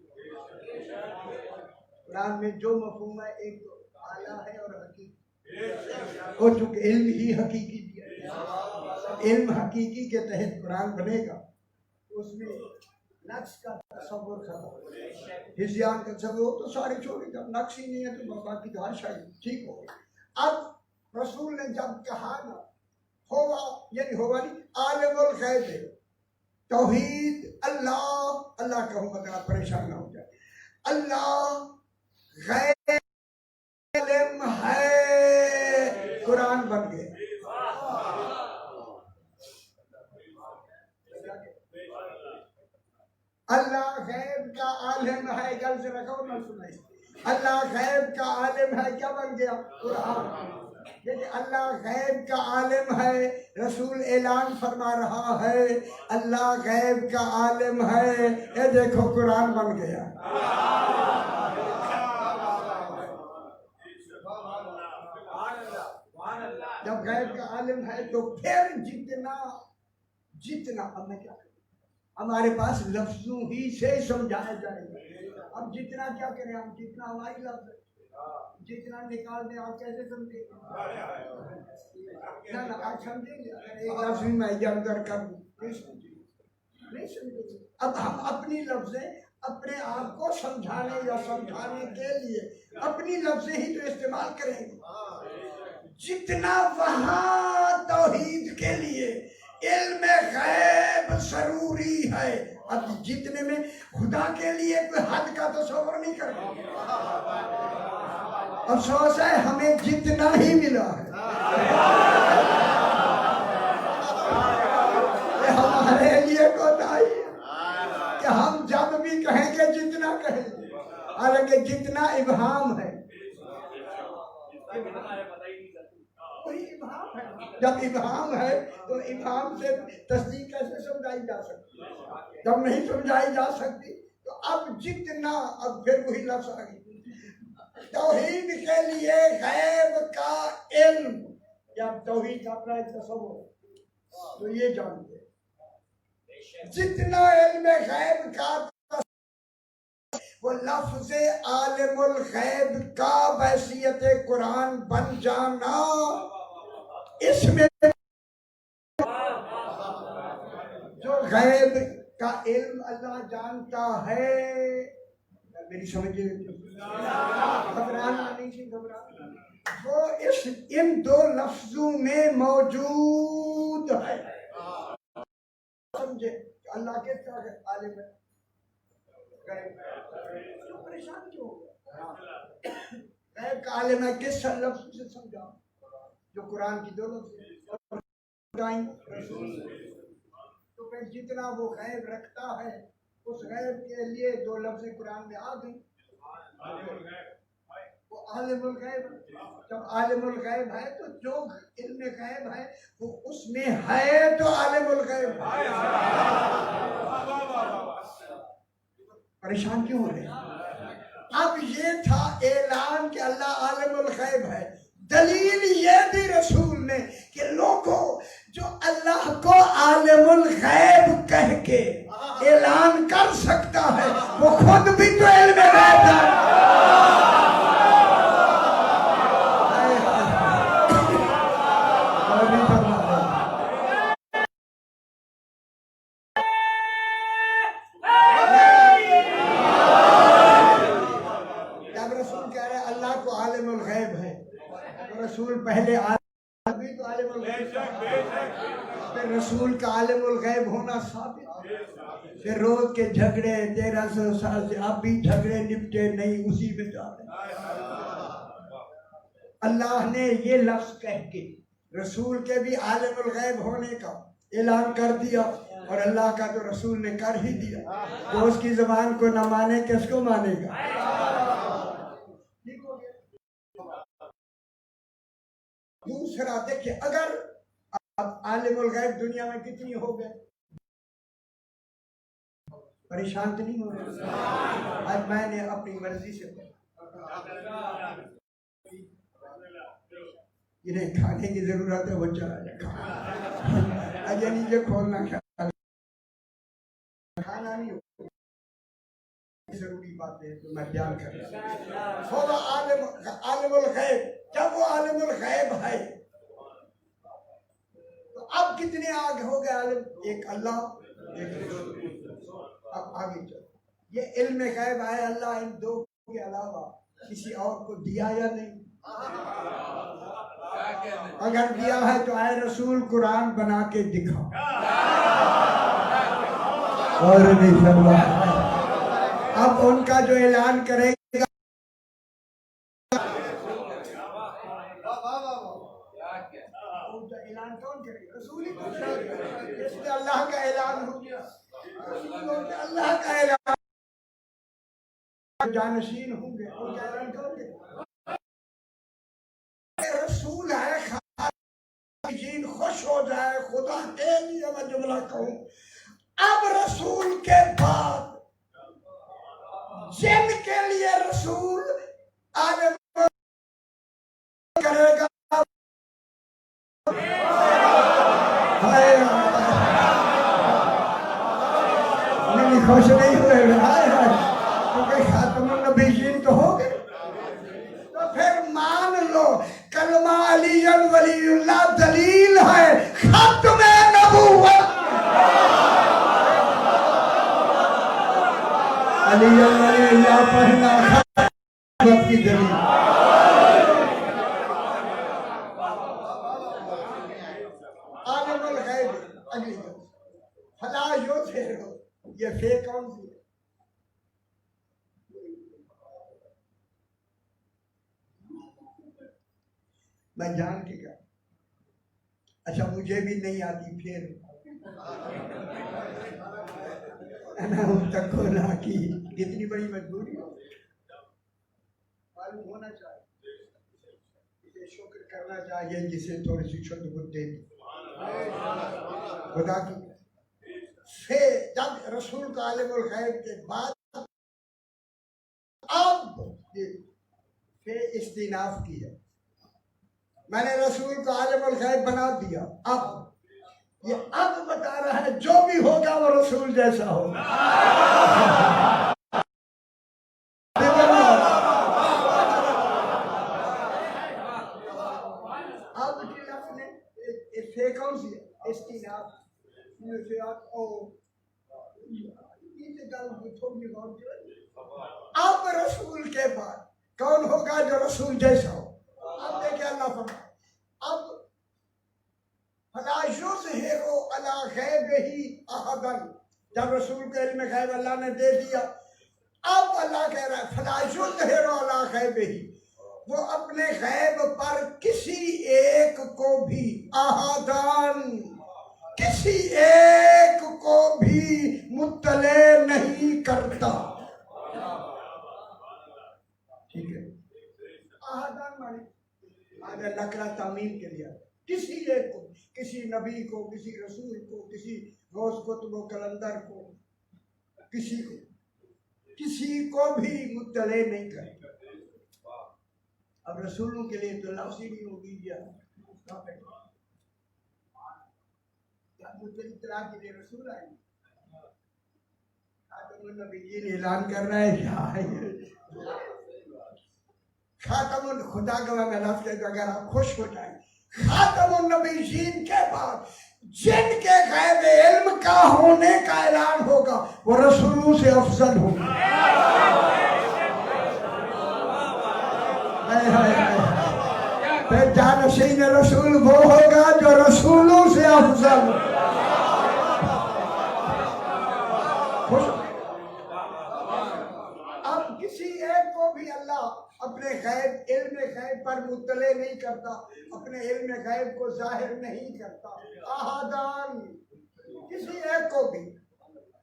قرآن میں جو مفہوم ہے ایک تو اعلیٰ ہے اور حقیقی، اور چونکہ علم ہی حقیقی دیا، علم حقیقی کے تحت قرآن بنے گا، اس میں نقص کا تصور ختم، ہزیان کا تصور تو سارے چھوڑے گا، نقص ہی نہیں ہے تو باقی تو ہر شاید ٹھیک ہوگا۔ اب رسول نے جب کہا نا ہوا یعنی ہوا نہیں، عالم الغیب ہے توحید اللہ، اللہ کہوں اگر آپ پریشان نہ ہو جائے، اللہ غیب علم ہے، قرآن بن گیا۔ اللہ غیب کا عالم ہے، گل سے رکھو نہ سنائی، اللہ غیب کا عالم ہے، کیا بن گیا؟ قرآن۔ اللہ غیب کا عالم ہے، رسول اعلان فرما رہا ہے اللہ غیب کا عالم ہے، اے دیکھو قرآن بن گیا۔ جب غیب کا عالم ہے تو پھر جتنا اب میں کیا کروں، ہمارے پاس لفظوں ہی سے سمجھایا جائے گا، اب جتنا کیا کریں ہم، جتنا ہماری لفظ جتنا نکال دیں آپ کیسے سمجھیں گے؟ نہ آپ سمجھیں گے، ایک لفظ بھی میں اجاگر کر دوں نہیں سمجھیں گے۔ اب ہم اپنی لفظیں اپنے آپ کو سمجھانے یا سمجھانے کے لیے اپنی لفظیں ہی تو استعمال کریں گے، جتنا وہاں توحید کے لیے علم غیب ضروری ہے، اب جتنے میں خدا کے لیے کوئی حد کا تصور نہیں کرتا۔ افسوس ہے ہمیں جتنا ہی ملا ہے یہ ہمارے لیے کوتاہی ہے کہ ہم جب بھی کہیں گے جتنا کہیں گے، حالانکہ جتنا ابہام ہے، جب ابہام ہے تو ابہام سے تصدیق کیسے سمجھائی جا سکتی؟ جب نہیں سمجھائی جا سکتی تو اب جتنا اب پھر وہی لفظ آ گئی توحید کے لیے غیب کا علم، جب توحید اپنا ایک تصور تو یہ جانتے جتنا علم غیب کا وہ لفظ عالم الغیب کا بحیثیت قرآن بن جانا، اس میں جو غیب کا علم اللہ جانتا ہے، میری سمجھے گھبرانا نہیں تھی، گھبرانا وہ ان دو لفظوں میں موجود ہے. سمجھے اللہ کے طرح عالم ہے، پریشان کیوں ہو گیا؟ غیب کا عالم ہے کس لفظ سے سمجھا؟ جو قرآن کی دو لفظ تو پھر جتنا وہ غیب رکھتا ہے اس غیب کے لیے دو لفظ قرآن میں آ گئی، وہ عالم الغیب. جب عالم الغیب ہے تو جو علم غیب ہے وہ اس میں ہے تو عالم الغیب. پریشان کیوں ہو رہے ہیں؟ اب یہ تھا اعلان کہ اللہ عالم الغیب ہے. دلیل یہ دی رسول نے کہ لوگوں جو اللہ کو عالم الغیب کہہ کے اعلان کر سکتا ہے وہ خود بھی تو علم غیب ہے. رسول پہلے آدمی تو عالم الغیب، پھر رسول کا عالم الغیب ہونا ثابت. پھر روز کے جھگڑے 1300 سال سے اب بھی جھگڑے نپٹے نہیں، اسی میں جا رہے. اللہ نے یہ لفظ کہہ کے رسول کے بھی عالم الغیب ہونے کا اعلان کر دیا، اور اللہ کا تو رسول نے کر ہی دیا، تو اس کی زبان کو نہ مانے کس کو مانے گا؟ دوسرا دیکھیں، اگر عالم الغیب دنیا میں کتنی ہو گئے، پریشان تو نہیں ہو رہے؟ آج میں نے اپنی مرضی سے انہیں کھانے کی ضرورت ہے وہ چلا جائے، اجے نیچے کھولنا کھانا نہیں ہو ضروری باتیں تو میں بیان کر رہا ہوں. عالم الغیب، جب وہ عالم الغیب ہے تو اب کتنے آگ ہو گئے عالم؟ ایک اللہ، ایک رسول. اب آگے چلو، یہ علم غیب ہے اللہ ان دو کے علاوہ کسی اور کو دیا یا نہیں؟ اگر دیا ہے تو اے رسول قرآن بنا کے دکھا. اور نہیں فرما اب ان کا جو اعلان کرے گا، اعلان کون کرے گا؟ رسول ہی کرے گا. اس میں اللہ کا اعلان ہو گیا، اللہ کا اعلان جانشین ہوں گے، ان کا اعلان کون کرے گا؟ رسول ہے، خارجین خوش ہو جائے. خدا کے لیے میں جملہ کہوں، اب رسول کے بعد جن کے لیے رسول عالم کرے گا، خوش نہیں ہوئے کیونکہ خاتم النبیین تو ہو گئے. تو پھر مان لو کلمہ علی ولی اللہ دلیل ہے ختم نبوت. علی ولی اللہ پڑھنا ختم کی دلیل. عالم الغیب اگلی فلا یظہر، یہ فے کون سی ہے؟ میں جان کے کہا، اچھا مجھے بھی نہیں آتی پھر تک ہونا کی کتنی بڑی مجبوری ہو، معلوم ہونا چاہیے، اسے شکر کرنا چاہیے جسے تھوڑی سی چھوٹی بت دے دی خدا کی. جب رسول کا عالم الغیب کے بعد استیناف کی ہے. میں نے رسول کو عالم الغیب بنا دیا. اب یہ اب بتا رہا ہے جو بھی ہوگا وہ رسول جیسا ہوگا. اب کی لفظ نے کون سی استیناف اب رسول کے بعد کون ہوگا جو رسول جیسا ہو. اب دیکھیں اللہ فرمائے اب فلا یظہر علی غیبہ احدا. جب رسول کو علم غیب اللہ نے دے دیا اب اللہ کہہ رہا ہے فلا یظہر علی غیبہ. وہ اپنے غیب پر کسی ایک کو بھی احدان کسی ایک کو بھی مطلع نہیں کرتا. ٹھیک ہے. احدان مانے آگے نکرہ تعمیم کے لیے کسی ایک کو, کسی نبی کو, کسی رسول کو, کسی غوث قطب و کلندر کو, کسی کو بھی مطلع نہیں کرتا. اب رسولوں کے لیے تو لفظ ہی نہیں ہوگی یا اطلاع کے لیے رسول آئیں گے. خاتم النبیین اعلان کر رہا ہے خاتم خدا گواہ میں لفظ کہتے اگر آپ خوش ہو جائیں خاتم النبیین کے بعد جن کے غیب علم کا ہونے کا اعلان ہوگا وہ رسولوں سے افضل ہوگا. پھر جانشین رسول وہ ہوگا جو رسولوں سے افضل. اب کسی ایک کو بھی اللہ اپنے غیب علم غیب پر مطلع نہیں کرتا, اپنے علم غیب کو ظاہر نہیں کرتا. احدان کسی ایک کو بھی.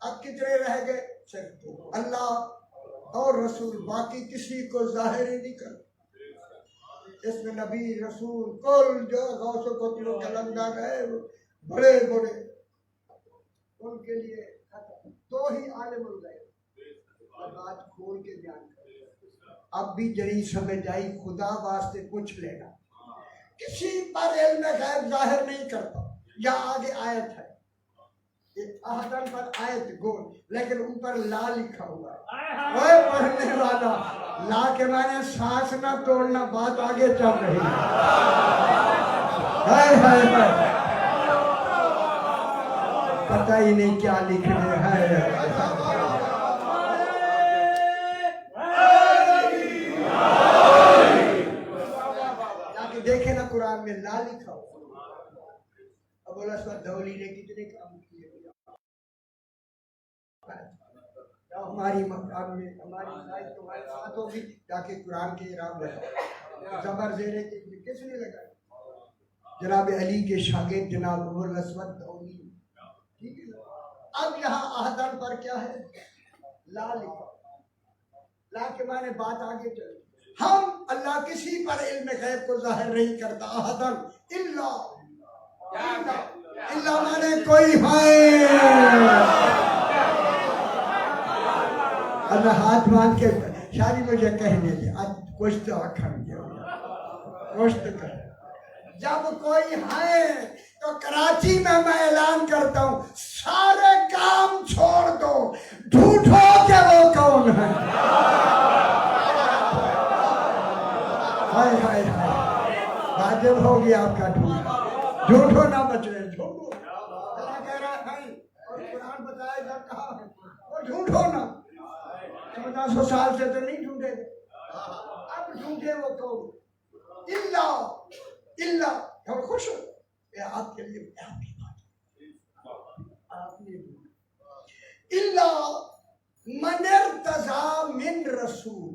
اب کتنے رہ گئے؟ صرف اللہ اور رسول, باقی کسی کو ظاہر ہی نہیں کرتا. اس میں نبی رسول کل جو غوث و قطب و کلندر ہے بڑے بڑے ان کے لیے تو ہی عالم الغیب. بات کھول کے بیان کر. اب بھی جری سمجھ آئی خدا واسطے پوچھ لینا کسی پر علم غیب ظاہر نہیں کرتا. یا آگے آیت ہے احدن پر آیت گول لیکن اوپر لا لکھا ہوا ہے. اوے پڑھنے والا لا کے معنی سانس نہ توڑنا, بات آگے چل رہی ہے. پتہ ہی نہیں کیا لکھنے ہے. دیکھیں نا قرآن میں لا لکھا ہوا. ابو الاسود دھولی نے کتنے کام کیے ہماری مقام میں ہماری سائز تمہارے ساتھ ہوگی تاکہ قرآن کے اعراب ہے. زبر زیرے کس نے لگائی؟ جناب علی کے شاگرد جناب ابو الاسود دھولی. ٹھیک ہے. اب یہاں احدن پر کیا ہے؟ لا لکھا. لا کے معنی بات آگے چلے. ہم اللہ کسی پر علم غیب کو ظاہر نہیں کرتا. احدن اللہ مانے کوئی ہے. اللہ ہاتھ باندھ کے شادی مجھے کہنے دے آج کچھ تو آکھن گیا کچھ تو کہنے. جب کوئی ہے تو کراچی میں اعلان کرتا ہوں سارے کام چھوڑ دو, ڈھونڈو کہ وہ کون ہے. ہائے ہائے ہائے واجب ہو گیا آپ کا ڈھونڈنا. جھوٹو نہ بچے, جھوٹو اللہ کہہ رہا ہے اور قرآن بتائے جب کہا وہ جھوٹو نہ. 1400 سال سے تو نہیں ڈھونڈے, اب ڈھونڈے وہ کون. اللہ ہم خوش ہو آپ کے لیے آپ کی بات آپ نے اللہ من ارتضی من رسول.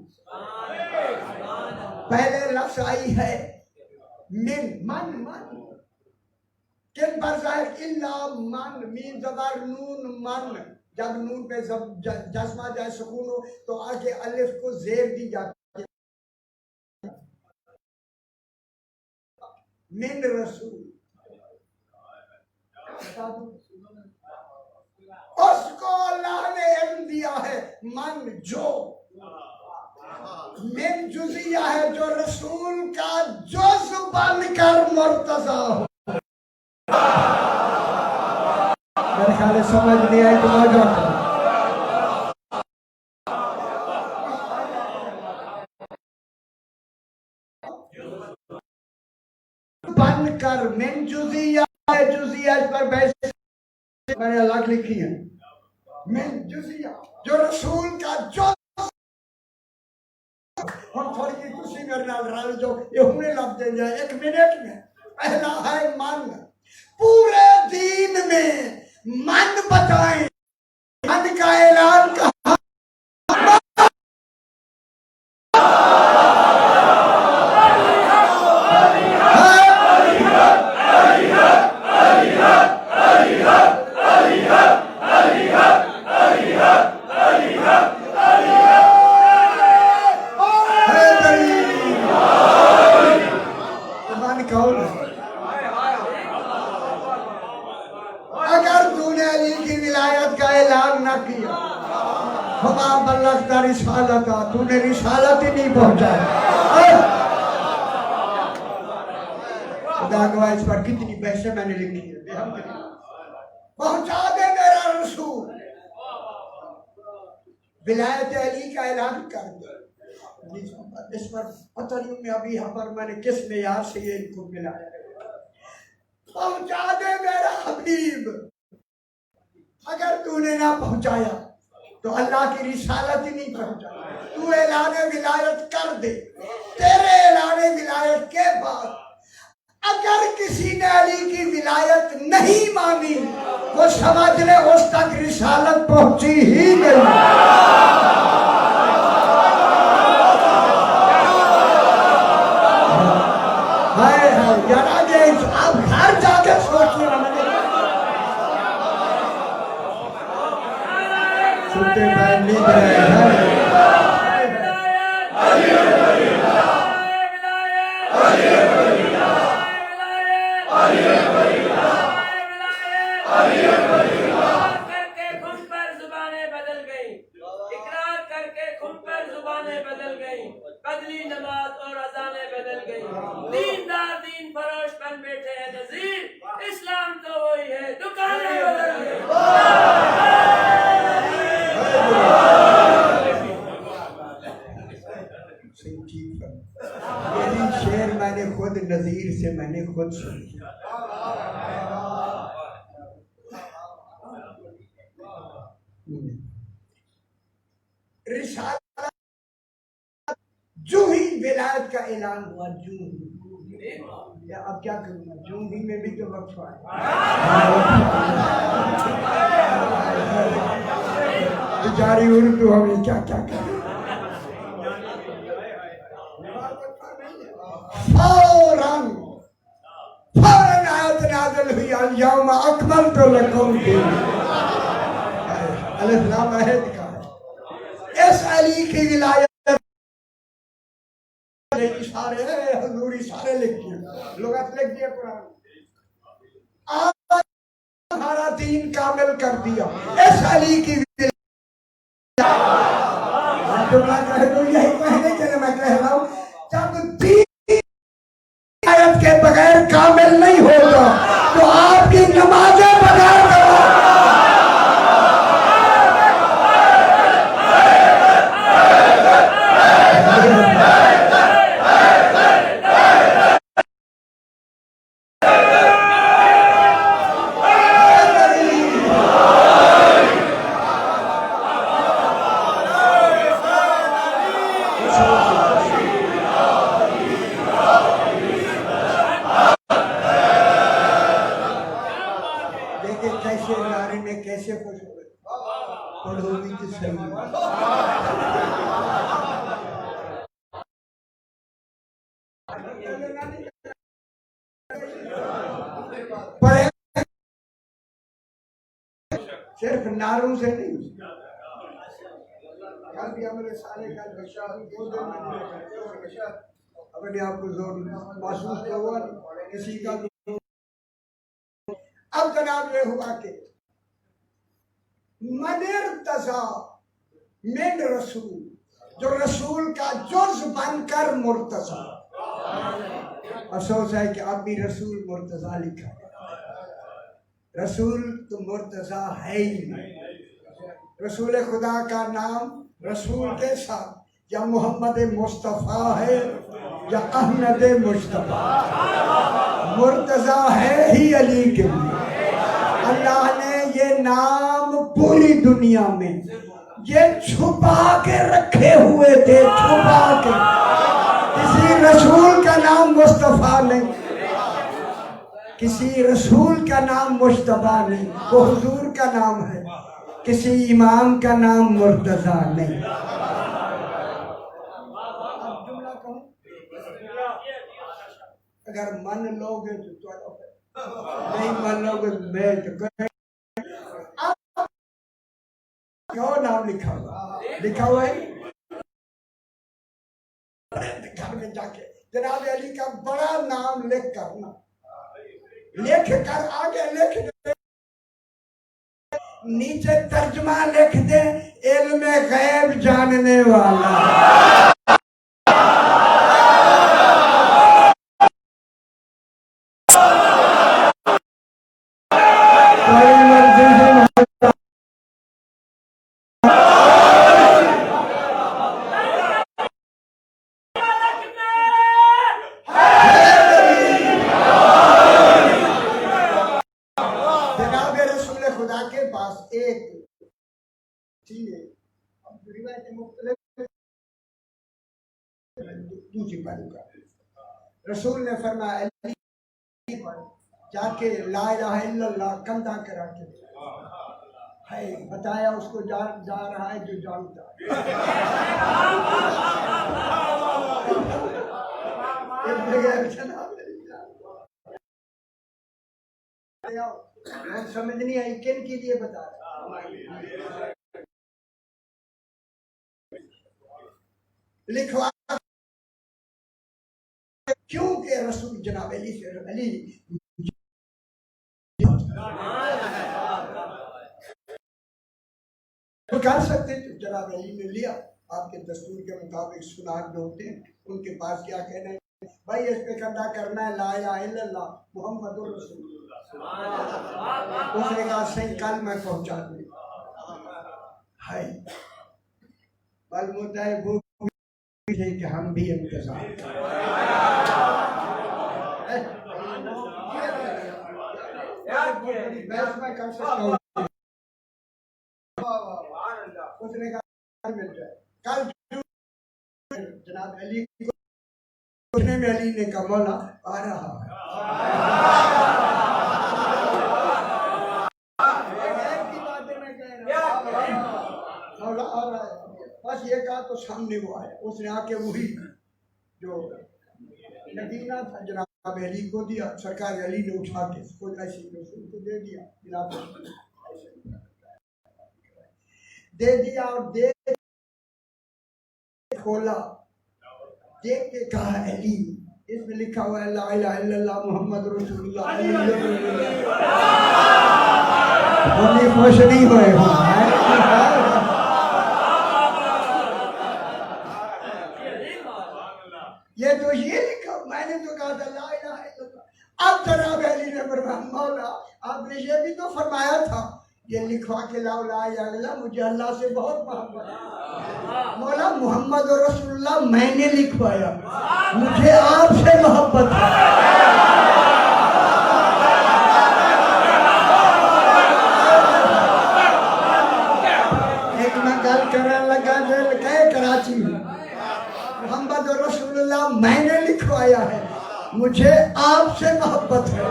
پہلے لفظ آئی ہے من کن پر ظاہر اللہ من مین زبر نون من. جب نون پہ جزمہ جائے سکون ہو تو آگے الف کو زیر دی جاتی ہے. من رسول اس کو اللہ نے علم دیا ہے من جو من جزیہ ہے جو رسول کا جز بن کر مرتضی ہو. میرے خیال ہے سمجھ نہیں آئی تو آجا کرو. بن کر من جزیہ ہے, جزیہ اس پر بحث میں نے الگ لکھی ہے. من جزیہ جو رسول کا جو ہم تھوڑی کی کسی میں رہا جو یہ ہونے لگ دیں جائے 1 منٹ میں. پہلا ہے من. پورے دین میں من بتائیں, من کا اعلان کہا رسالت, تو نے رسالت ہی نہیں پہنچایا. خدا گواہ اس پر کتنی بحثیں میں نے لکھی ہے. پہنچا دے میرا رسول, ولایت علی کا اعلان کر دے. اس پر پتہ نہیں میں ابھی یہاں پر میں نے کس معیار سے یہ ان کو ملایا. پہنچا دے میرا حبیب. اگر تو نے نہ پہنچایا تو اللہ کی رسالت ہی نہیں پہنچا. تو اعلان ولایت کر دے. تیرے اعلان ولایت کے بعد اگر کسی نے علی کی ولایت نہیں مانی وہ سمجھ لے اس تک رسالت پہنچی ہی نہیں. ہائے ہائے یار آگے آپ گھر جا کے سوچیے. سنتے میں نہیں رہے بدلی نماز اور اذانیں بدل گئی. دیندار دین فروش بن بیٹھے ہیں نذیر. اسلام تو وہی ہے, دکانیں بدل گئی. یہی شعر میں نے خود نذیر سے میں نے خود سنی. رسالت جو ہی ولایت کا اعلان ہوا, جو ہی اب کیا کروں گا, جو ہی میں بھی تو وقف آئے. بیچاری اردو ہمیں کیا کیا کریں. فوراً آیت نازل ہوئی الیوم اکملت لکم دینکم. الف لام عہد کا ہے. اس علی کی ولایت اشارے حضور اشارے لکھ دیا, لغت لکھ دیا قرآن. آپ ہمارا دین کامل کر دیا اس علی کی ولایت. جو میں کہہ دوں یہی کہنے کے لیے میں کہہ رہا ہوں, جب دین ولایت کے بغیر کامل نہیں ہوگا تو آپ کی نمازیں بغیر صرف ناروں سے نہیں. کل بھی ہمارے سارے کل بشار 2 دن میں اپنے آپ کو زور محسوس تو ہوا نہیں کسی کا. اب جناب یہ ہوا کہ من ارتضی من رسول جو رسول کا جز بن کر مرتضی. افسوس ہے کہ اب بھی رسول مرتضی لکھا ہے. رسول تو مرتضی ہے ہی نہیں. رسول خدا کا نام رسول کے ساتھ یا محمد مصطفیٰ ہے یا احمد مصطفیٰ. مرتضی ہے ہی علی کے لیے. اللہ نے یہ نام پوری دنیا میں یہ چھپا کے رکھے ہوئے تھے, چھپا کے. کسی رسول کا نام مصطفیٰ نہیں, کسی رسول کا نام مصطفیٰ نہیں, وہ حضور کا نام ہے. کسی امام کا نام مرتضی نہیں. اب جملہ کہوں, اگر من لو گے تو نہیں من لو گے میں تو کیوں نام لکھا ہوا, لکھا ہوا ہے گھر میں جا کے جناب علی کا بڑا نام لکھ کرنا, لکھ کر آگے لکھ دے, نیچے ترجمہ لکھ دے علم غیب جاننے والا. رسول نے فرمایا علی جا کے لا الہ الا اللہ کندھا کرا کے ہے, بتایا اس کو جا رہا ہے جو جانتا ہے. سمجھ نہیں آئی کن کے لیے بتا رہا لکھوا کیونکہ رسول جناب علی سے علی کر سکتے تو جناب علی نے لیا. آپ کے دستور کے مطابق سنان جو ہوتے ہیں ان کے پاس کیا کہنا ہے, بھائی اس پہ کندھا کرنا ہے لا الہ الا اللہ محمد رسول اللہ. اس نے کہا صحیح کل میں پہنچا دوں. ہائی معلوم ہوتا ہے وہ کہ ہم بھی انتظار میں کر سکتا ہوں. اس نے کہا مل جائے کل جناب علی کو سننے میں علی نے کہا مولا آ رہا ہے. مولا آ رہا ہے بس یہ کہا تو سامنے وہ آیا. اس نے آ کے وہی جو نگینہ تھا جناب علی کو دیا. سرکار علی نے اٹھا کے اس کو ایسی رسول کو دے دیا. جناب دے دیا اور دے کھولا, دیکھ کے کہا علی اس میں لکھا ہوا ہے لا الہ الا اللہ محمد رسول اللہ. انہیں خوش نہیں ہوئے یہ تو یہ لکھا, میں نے تو کہا تھا لا الہ الا اللہ. اب جناب علی نے فرمایا مولا آپ نے یہ بھی تو فرمایا تھا یہ لکھوا کے لا الہ الا اللہ مجھے اللہ سے بہت محبت ہے. مولا محمد رسول اللہ میں نے لکھوایا, مجھے آپ سے محبت ہے. ایک میں گل کرنے لگا دل کہے کراچی میں محمد رسول اللہ میں نے لکھوایا ہے, مجھے آپ سے محبت ہے.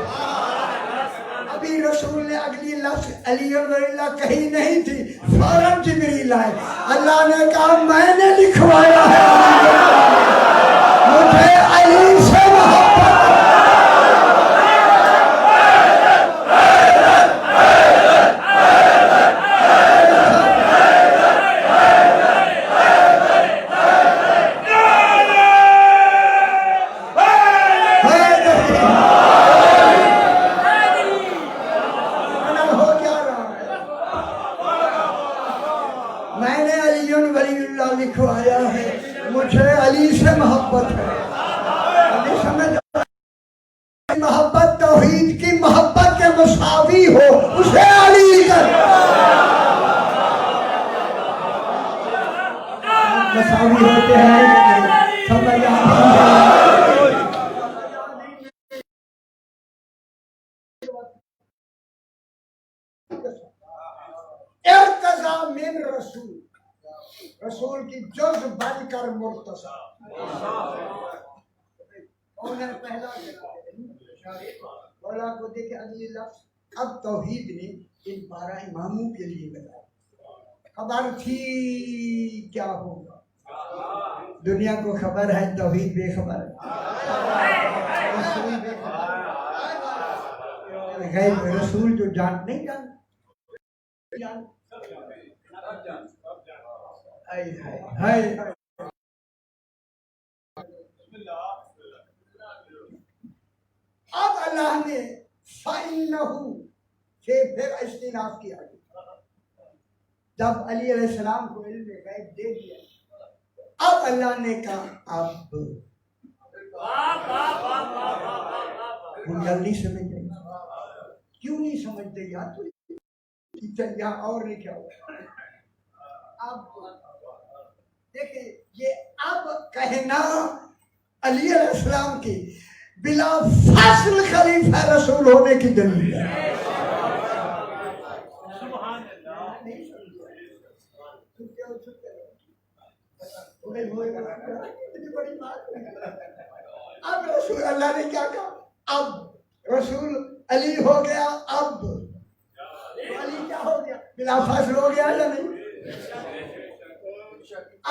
ابھی رسول نے اگلی لفظ علی اللہ کہی نہیں تھی, فوراً جبریل آئے. اللہ نے کہا میں نے لکھوایا ہے مجھے علی سے محبت ہے. میں نے علی ولی اللہ لکھوایا ہے، مجھے علی سے محبت ہے۔ علی سمجھ محبت توحید کی محبت کے مساوی ہو، اسے علی کر مساوی ہوتے ہیں، سمجھ ارتضا من رسول، رسول کی جز بن کر مرتضی۔ کون ہے پہلا؟ مولا کو دیکھے علی لفظ اب توحید نے ان 12 اماموں کے لیے بتایا۔ خبر تھی کیا ہوگا، دنیا کو خبر ہے، توحید بے خبر ہے، رسول بے خبر ہے۔ غیب رسول جو نہیں جانتا، اب اللہ نے فَإِنَّهُ سے پھر استئناف کیا، جب علی علیہ السلام کو علم غیب دے دیا، اب اللہ نے کہا اب ہم جلدی سمجھ گئے، کیوں نہیں سمجھتے یار؟ تو یہاں اور نہیں کیا ہوا؟ اب دیکھیں یہ اب کہنا علی علیہ السلام کی بلا فاصل خلیفہ رسول ہونے کی دلیل ہے۔ اب رسول اللہ نے کیا کہا؟ اب رسول علی ہو گیا، اب علی کیا ہو گیا؟ بلا فاصل ہو گیا یا نہیں؟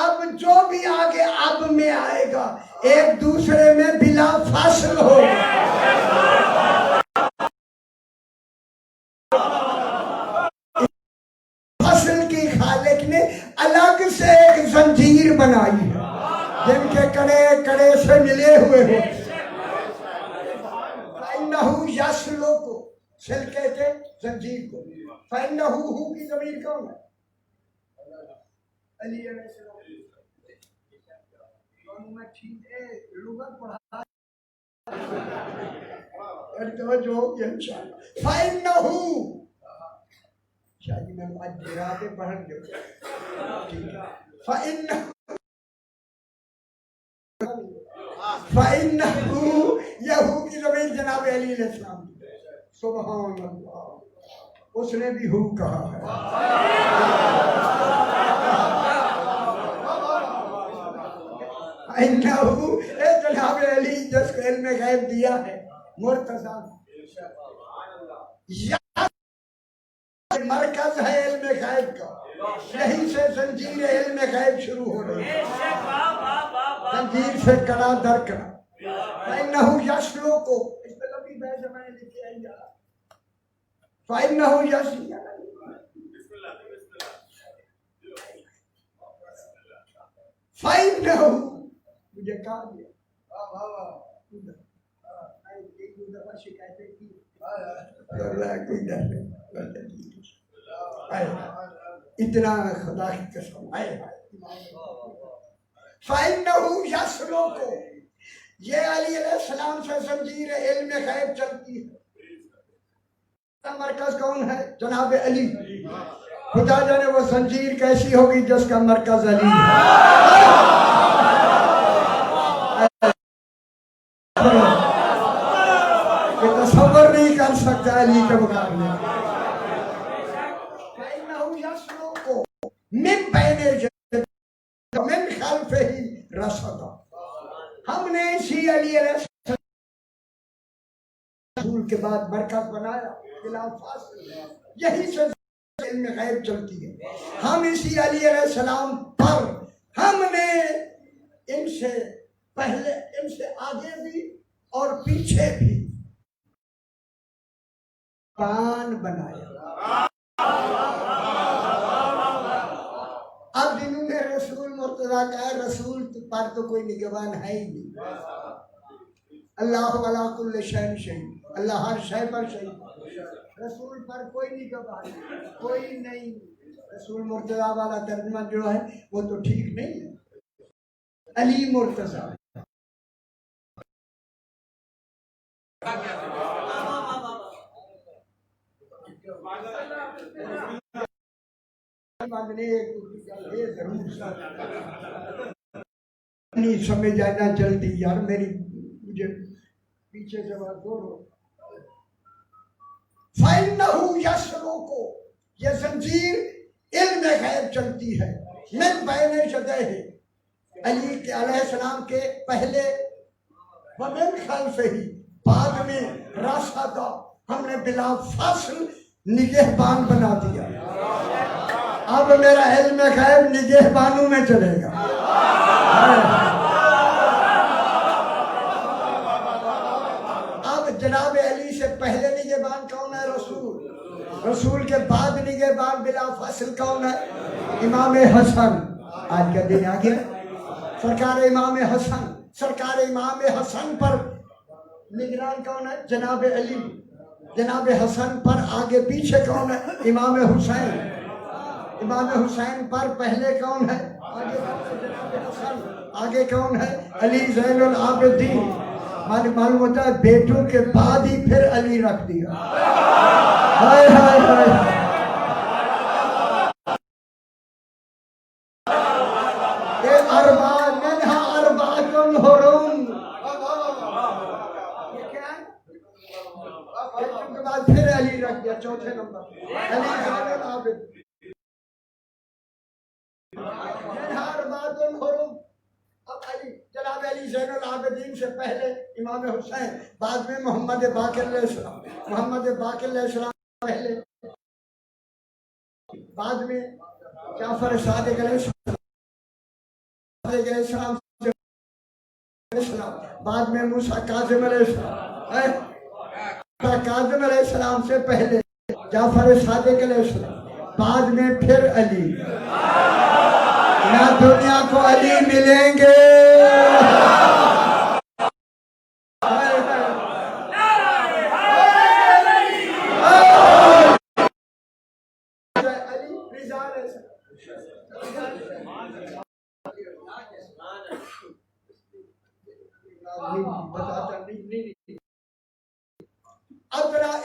اب جو بھی آگے اب میں آئے گا ایک دوسرے میں بلا فاصل ہوگا۔ فصل کی خالق نے الگ سے ایک زنجیر بنائی ہے جن کے کڑے کڑے سے ملے ہوئے ہو۔ فَإِنَّهُ يَسْلُكُ سلکے کے زنجیر کو، فَإِنَّهُ کی ضمیر کون ہے؟ علی علیہ السلام۔ میں ٹھیک ہے لغت پڑھا توجہ ہوگی انشاءاللہ۔ فَإِنَّهُ شاید میں مجرات پڑھن گے ٹھیک ہے۔ فَإِنَّهُ یہو کی زمین جناب علی علیہ السلام۔ سبحان اللہ، اس نے بھی ہو کہا ہے۔ اے جناب علی جس کو علم غیب دیا ہے مرتضی، مرکز ہے علم غیب کا، یہیں سے زنجیر علم غیب شروع ہو رہی ہے، زنجیر سے کڑا در کڑا۔ فَإِنَّهُ يَسْلُكُ، اس پہ لمبی بحث میں نے لکھی ہے یہاں۔ فَإِنَّهُ يَسْلُكُ، فَإِنَّهُ مجھے کہا دیا ایک دو دفعہ شکایتیں کی، اتنا خدا کی قسم ہے۔ فَإِنَّهُ يَسْلُكُ، یہ علی علیہ السلام سے زنجیر علم غیب چلتی ہے۔ مرکز کون ہے؟ جناب علی۔ خدا جانے وہ زنجیر کیسی ہوگی جس کا مرکز علی ہے۔ تصور نہیں کر سکتا علی کے مقابلے۔ فَإِنَّهُ يَسْلُكُ مِن بَيْنِ يَدَيْهِ وَمِن خَلْفِهِ رَصَدًا، ہم نے اسی علی علیہ السلام رسول کے بعد مرکز بنایا بلا فاصل، یہی سے علم غیب چلتی ہے۔ ہم اسی علی علیہ السلام پر ہم نے ان سے پہلے، ان سے آگے بھی اور پیچھے بھی پان بنایا۔ اب جنہوں نے رسول مرتضیٰ کہا، رسول پر تو کوئی نگہبان ہے ہی نہیں۔ اللہ علی کل شیء شہید، اللہ ہر شے پر شہید، رسول پر کوئی نگہبان کوئی نہیں۔ رسول مرتضیٰ والا ترجمہ جو ہے وہ تو ٹھیک نہیں ہے. علی مرتضیٰ. نہیں سمجھ آنا جلدی یار میری مجھے پیچھے سے بات بولو. فَإِنَّهُ يَسْلُكُ یہ زنجیر علم غیب چلتی ہے من بین یدیہ علی کے علیہ السلام کے پہلے ومن خلفہ بعد میں راشدہ ہم نے بلا فاصل نگہبان بنا دیا. اب میرا علم غیب نگہبانوں میں چلے گا. اب جناب علی سے پہلے نگہبان کون ہے؟ رسول. رسول کے بعد نگہبان بلا فاصل کون ہے؟ امام حسن. آج کا دن آ گیا. سرکار امام حسن. سرکار امام حسن پر نگران کون ہے؟ جناب علی. جناب حسن پر آگے پیچھے کون ہے؟ امام حسین. امام حسین پر پہلے کون ہے؟ آگے جناب حسن. آگے کون ہے؟ علی زین العابدین. معلوم ہوتا ہے بیٹوں کے بعد ہی پھر علی رکھ دیا. ہائے ہائے ہائے. پھر علی رکھ دیا چوتھے نمبر. علی زین العابدین. اب علی جناب علی زین العابدین سے پہلے امام حسین. بعد میں محمد باقر علیہ السلام. محمد باقر علیہ السلام پہلے. بعد میں جعفر صادق علیہ السلام. بعد میں موسیٰ کاظم علیہ السلام. کاظم علیہ السلام سے پہلے جعفر صادق علیہ السلام. بعد میں پھر علی. نہ دنیا کو علی ملیں گے.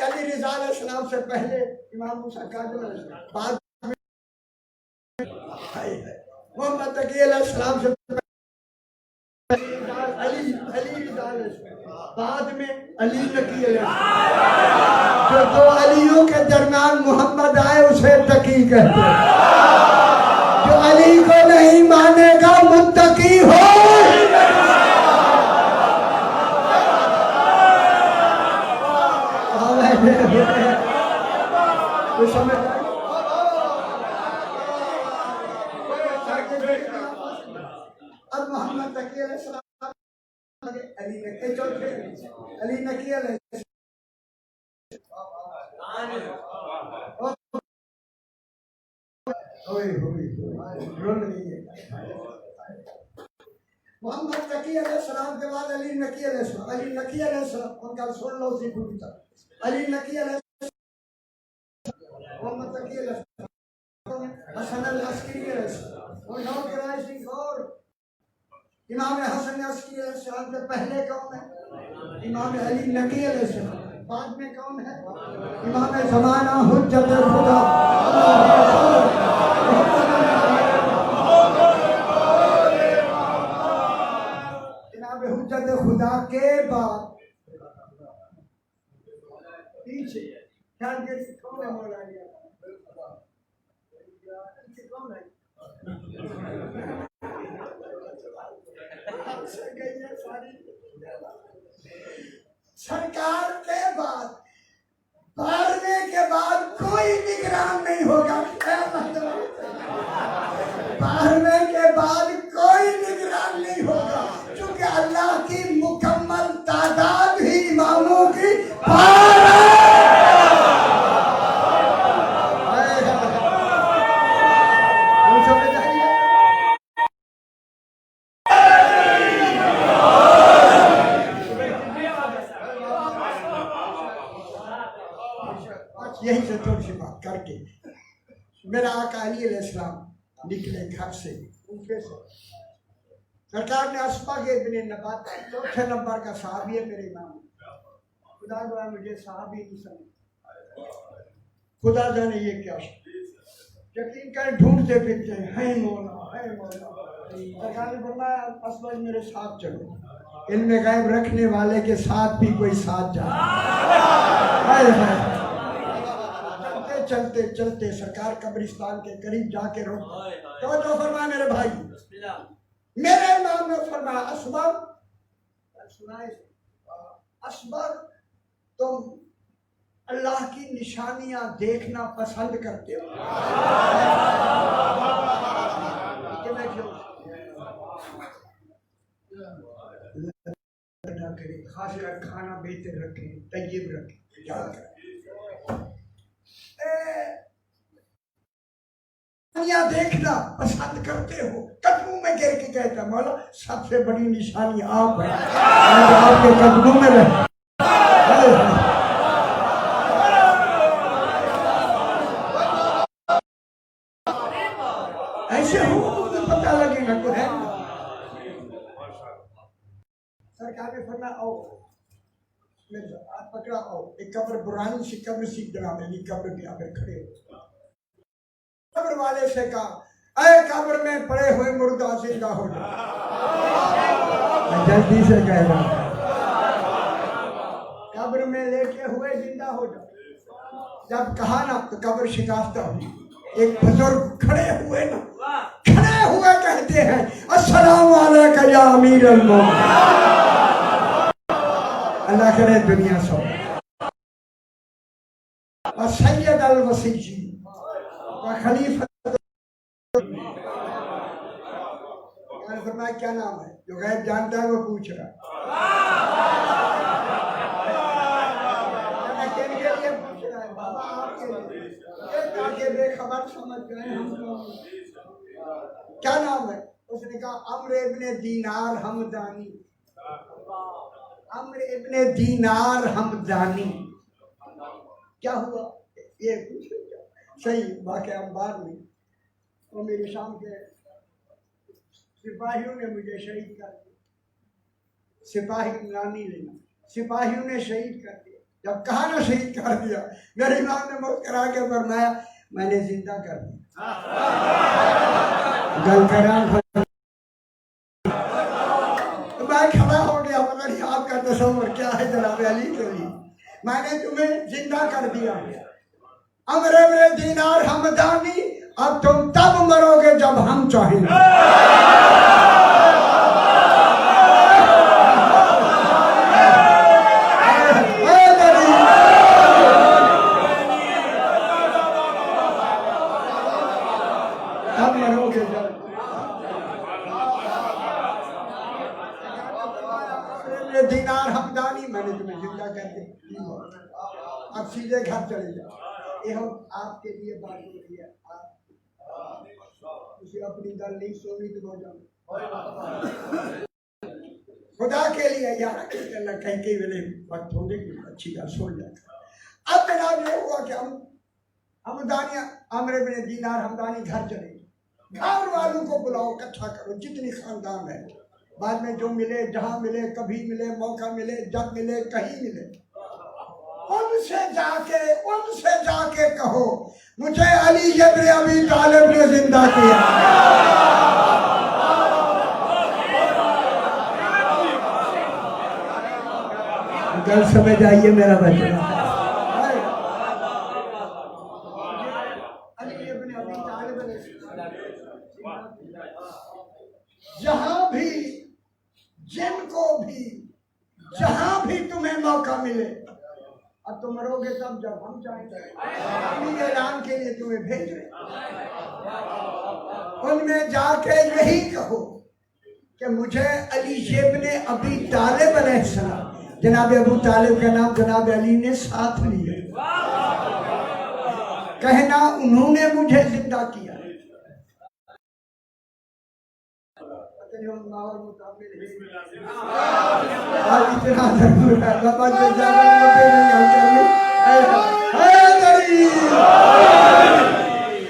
علی رضا علیہ السلام سے پہلے امام موسیٰ کاظم علیہ السلام. بعد میں محمد تقی علیہ السلام سے پہلے علی رضا علیہ السلام. بعد میں علی تقی علیہ السلام. جو دو علیوں کے درمیان محمد آئے اسے تقی کہتے ہیں. جو علی کو نہیں مانے گا متقی ہو. اب محمد تقی علیہ السلام علی نقی علیہ السلام. محمد تقی علیہ السلام کے بعد علی نقی علیہ السلام. علی نقی علیہ السلام ان کا سن لو سی پوری طرح. علی نقی علیہ السلام. محمد تقی علیہ السلام. حسن العسکری علیہ السلام. اور امام حسن عسکری علیہ السلام سے پہلے کون ہے؟ امام علی نقی علیہ السلام. بعد میں کون ہے؟ امام زمانہ حجت خدا. جناب حجت خدا کے بعد پیچھے کون ہے؟ مولانا کون ہے؟ سرکار کے بعد مارنے کے بعد کوئی نگران نہیں ہوگا. مارنے کے بعد کوئی نگران نہیں ہوگا کیونکہ اللہ کی مکمل تعداد ہی اماموں کی یہی سے تھوڑی سی بات کر کے میرا آقا علی رتبے سے سرکار نے اسما کے ابن نبات 4 نمبر کا صحابی ہے میرے امام. خدا دعا مجھے صحابی نہیں سمجھ, خدا جانے یہ کیا یقین کریں ڈھونڈتے پھرتے ہیں مولا ہے مولا. سرکار نے فرمایا اسما میرے ساتھ چلو. علم غیب رکھنے والے کے ساتھ بھی کوئی ساتھ جائے. چلتے چلتے چلتے سرکار قبرستان کے قریب جا کے روک توجہ فرمائے میرے بھائی. میرے امام نے فرمایا اصبر تم اللہ کی نشانیاں دیکھنا پسند کرتے ہو. خاص کھانا بہتر رکھیں, طیب رکھیں, یاد کریں. دیکھنا پسند کرتے ہو. قدموں میں گر کے کہتا مولا سب سے بڑی نشانی آپ ہے, آپ کے قدموں میں رہے. ایسے ہو تو پتہ لگے گا کوئی ہے. سرکار نے فرمایا آؤ آپ پکڑا آؤ. ایک قبر پرانی سی قبر سی جناب علی قبر کے آگے کھڑے ہو. قبر والے سے کہا اے قبر میں پڑے ہوئے مردہ زندہ ہو جائے. جلدی سے کہہ رہا قبر میں لیٹے ہوئے زندہ ہو جائے. جب کہا نا تو قبر شکافتہ ہوئی. ایک بزرگ کھڑے ہوئے کہتے ہیں السلام علیکم یا امیر المومنین. اللہ کرے دنیا سو سید الوسیجی خلیفہ. فرمایا کیا نام ہے؟ جو غیب جانتا ہے وہ پوچھ رہا ہے. بابا آپ کے لیے تاکہ بے خبر سمجھ گئے ہم کو. کیا نام ہے؟ اس نے کہا عمرو ابن دینار ہمدانی. عمرو ابن دینار ہمدانی. کیا ہوا یہ پوچھو. صحیح واقعہ انبار میں وہ میری شام کے سپاہیوں نے مجھے شہید کر دیا. سپاہی نامی لینا, سپاہیوں نے شہید کر دیا. جب کہا نا شہید کر دیا, میرے امام نے مسکرا کے فرمایا میں نے زندہ کر دیا. گل کران میں کھڑا ہو گیا. مگر آپ کا تصور کیا ہے جناب علی کے لیے؟ میں نے تمہیں زندہ کر دیا. عمرو ابن دینار ہمدانی اب تم تب مرو گے جب ہم چاہیں گے. تب مرو گے جب دینار ہمدانی میں نے تمہیں زندہ کر دیا. اب سیدھے گھر چلے جاؤ. یہ ہم آپ کے لیے بات ہو رہی ہے. آپ اسے اپنی گل نہیں سونی تو ہو جاؤ خدا کے لیے یار. کہیں ویلے وقت ہونے کی اچھی گل سن جائے. اب جناب یہ ہوا کہ ہم ہمدانی عمرو بن دینار ہمدانی گھر چلے گئے. گھر والوں کو بلاؤ, اکٹھا کرو جتنی خاندان ہے. بعد میں جو ملے, جہاں ملے, کبھی ملے, موقع ملے, جب ملے, کہیں ملے, ان سے جا کے کہو مجھے علی ابن ابی طالب نے زندہ کیا. گل سمجھ آئیے میرا بچہ. علی ابن ابی طالب نے جہاں بھی, جن کو بھی, جہاں بھی تمہیں موقع ملے, اب تم مرو گے تب جب ہم چاہیں گے. اپنی اعلان کے لیے تمہیں بھیج رہے. ان میں جا کے یہی کہو کہ مجھے علی ابن ابی طالب علیہ السلام, جناب ابو طالب کا نام جناب علی نے ساتھ لیا, کہنا انہوں نے مجھے زندہ کیا. اتنا ضرور ہے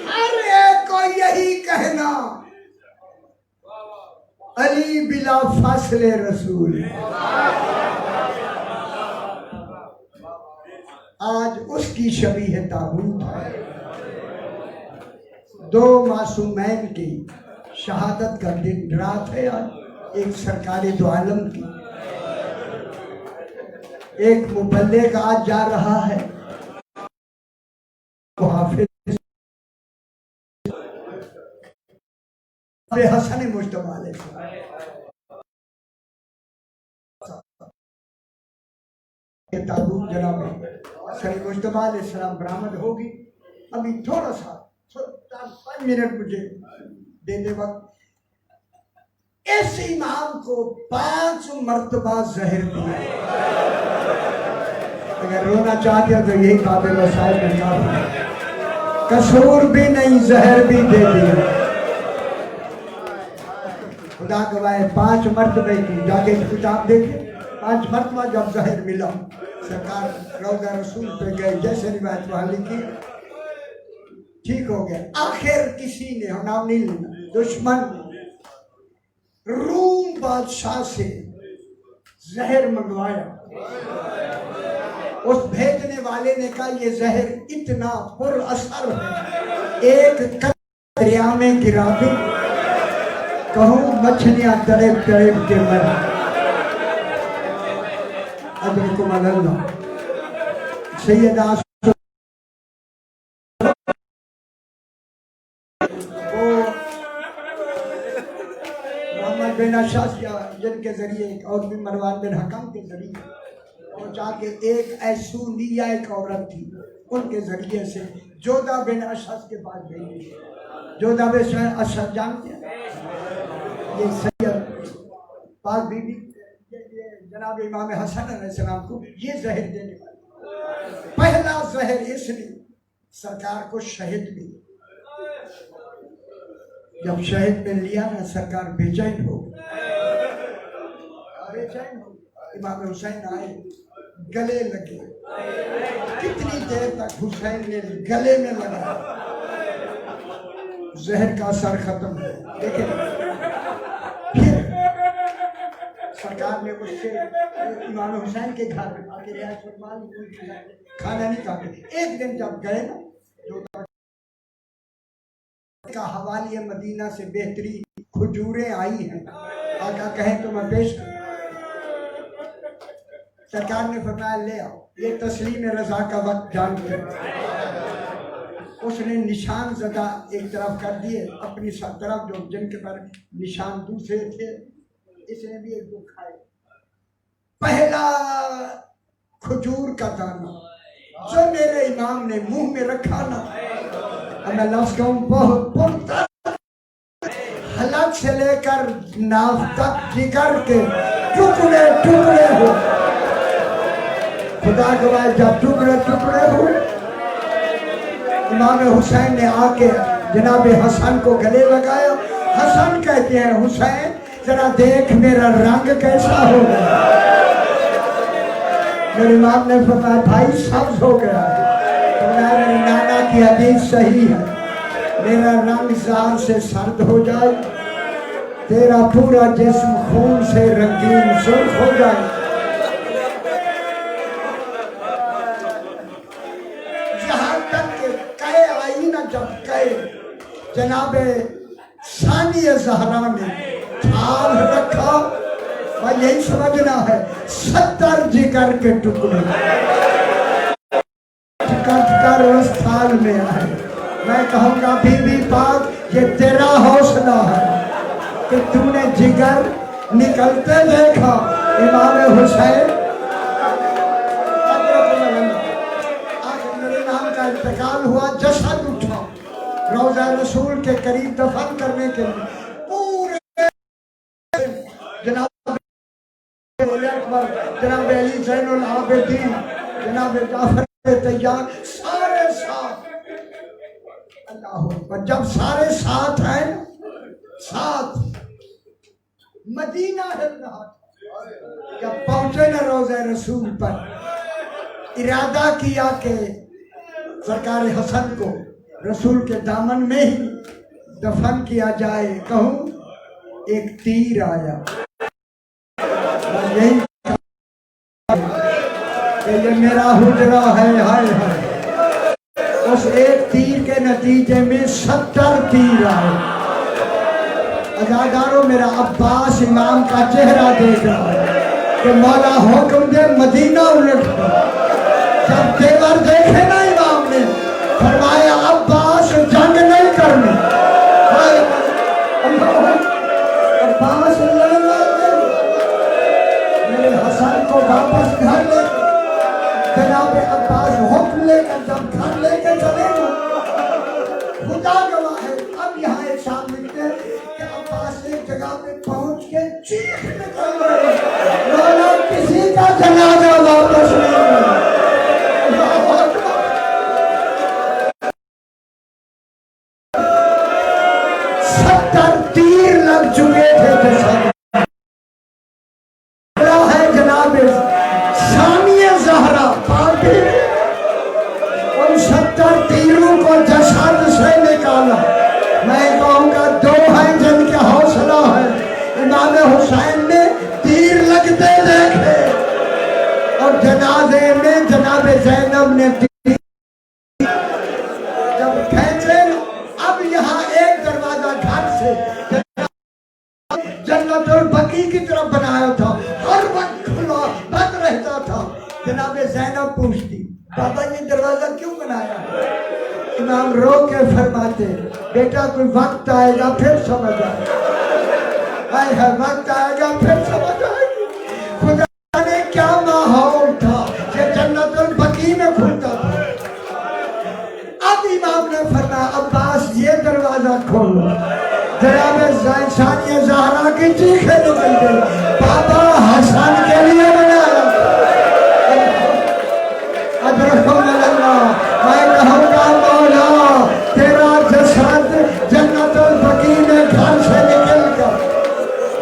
ہر ایک کو یہی کہنا علی بلا فاصل رسول. آج اس کی شبیہ تابوت ہے. دو معصومین کی شہادت کا دن رات ہے آج. ایک سرکار دو عالم کی، ایک مبلغ آج جا رہا ہے حافظ حسن مجتبی علیہ السلام. یہ تابوت جناب حسن مجتبی علیہ السلام برآمد ہوگی. ابھی تھوڑا سا 5 منٹ مجھے دے دے وقت. اس امام کو 5 مرتبہ زہر دیا. اگر رونا چاہتے ہو تو یہی قابل وسائل میں کافی ہے. قصور بھی نہیں، زہر بھی دے دیا. خدا گواہ 5 مرتبہ کی جا کے کتاب دیکھیں. 5 مرتبہ جب زہر ملا سرکار روضہ رسول پہ گئے، جیسے روایت وہاں لکھی ٹھیک ہو گیا. آخر کسی نے نام نہیں لینا، دشمن روم بادشاہ سے زہر منگوایا. اس بھیجنے والے نے کہا یہ زہر اتنا پر اثر ہے، ایک دریا میں گرا دوں، کہوں مچھلیاں تڑپ تڑپ کے مر. ادرکم اللہ. سیدہ بن اشعث جن کے ذریعے اور بھی مروان بن حکم کے ذریعے اور جا کے ایک ایسونیہ ایک عورت تھی، ان کے ذریعے سے جودہ بن اشعث کے پاس بھیجی. جودہ بن اشعث جانتے ہیں، یہ سید پاک بی بی جناب امام حسن علیہ السلام کو یہ زہر دینے والی. پہلا زہر اس نے سرکار کو شہد بھی. جب شہد میں لیا نا سرکار بے چین ہو. امام حسین آئے، گلے لگے. کتنی دیر تک حسین نے گلے میں لگا، زہر کا اثر ختم ہے. لیکن پھر سرکار نے اس سے امام حسین کے گھر میں آ کے رہائش فرمائی، کھانا نہیں کھاتے. ایک دن جب گئے نا کا حوالی مدینہ سے بہترین کھجوریں آئی ہیں، آقا کہیں تو میں پیش کروں. سرکار نے فرمایا لے آؤ. یہ تسلیم رضا کا وقت جانتے ہیں. اس نے نشان زدہ ایک طرف کر دیے، اپنی سب طرف جو جن کے پر نشان دوسرے تھے اس نے بھی ایک دو کھائے. پہلا کھجور کا دانہ جو میرے امام نے منہ میں رکھا نا، میں لفظ کہوں بہت پختہ، حلق سے لے کر ناف تک جگر کے ٹکڑے ٹکڑے ہو. خدا گواہ جب ٹکڑے ٹکڑے ہو، امام حسین نے آ کے جناب حسن کو گلے لگایا. حسن کہتے ہیں حسین ذرا دیکھ میرا رنگ کیسا ہو گیا. میرے امام نے فرمایا بھائی سبز ہو گیا. میرے نانا کی حدیث صحیح ہے، میرا رنگ زار سے سرد ہو جائے، تیرا پورا جسم خون سے رنگین سرخ ہو جائے. یہاں تک کہ کہے آئی نا، جب کہے جناب ثانی زہرا نے تھال رکھا، اور یہی سمجھنا ہے 70 جگر کے ٹکڑے کٹ کر اس تھال میں آئے. میں کہوں گا بی بی پاک یہ تیرا حوصلہ ہے کہ تو نے جگر نکلتے دیکھا. امام حسین آج میرے نام کا انتقال ہوا، جسد اٹھا روضہ رسول کے قریب دفن کرنے کے لیے. پورے جناب اکبر، جناب علی زین العابدین، جناب جعفر تیار سارے ساتھ. اللہ اکبر. جب سارے ساتھ ہیں، ساتھ مدینہ ہل رہا تھا. جب پہنچے نا روضہ رسول پر، ارادہ کیا کہ سرکار حسن کو رسول کے دامن میں ہی دفن کیا جائے. کہوں ایک تیر آیا، یہی کہ یہ میرا حجرہ ہے، ہائے ہائے، اس ایک تیر کے نتیجے میں 70 تیر آئے۔ عزادارو، میرا عباس امام کا چہرہ دیکھ رہا ہے کہ مولا حکم دے مدینہ الٹ دو۔ جب تیور دیکھے نا امام نے فرمایا عباس جنگ نہیں کرنی، عباس لڑنا نہیں، میرے حسن کو واپس گھر لے۔ جناب عباس حکم لے کر جب گھر لے کے چلے گا، خدا گواہ ہے، اب یہاں ایک صاحب لکھتے ہیں کہ عباس ایک جگہ پہ پہنچ کے چیخ نکل رہے، مولا کسی کا جنازہ واپس نہیں کرنا۔ اللہ اکبر۔ 70 تیر لگ چکے تھے جسد ہے جناب ثانیہ زہرا پاپی، ان 70 تیروں کو جسد سے نکالا۔ میں کہوں گا 2 ہیں جن کے حوصلہ ہے، امام حسین نے تیر لگتے دیکھے اور جنازے میں جناب زینب نے تیر جب کھینچے۔ اب یہاں ایک دروازہ گھر سے جنت البقیع کی طرف بنایا تھا، ہر وقت کھلا بند رہتا تھا۔ جناب زینب پوچھتی بابا یہ دروازہ کیوں بنایا؟ امام رو کے فرماتے بیٹا کوئی وقت آئے گا پھر سمجھ آئے گا، ہر وقت آئے گا پھر سمجھ آئے گا۔ خدا نے کیا ماحول تھا کہ جنت البقیع میں کھلتا تھا۔ اب امام نے فرمایا عباس یہ دروازہ کھولو۔ جناب ثانیہ زہرا کی چیخیں نکل گئی، بابا حسن کے لیے بنایا۔ ادرکم اللہ، میں کہوں گا مولا تیرا جسد جنت البقیع میں گھر سے نکل کر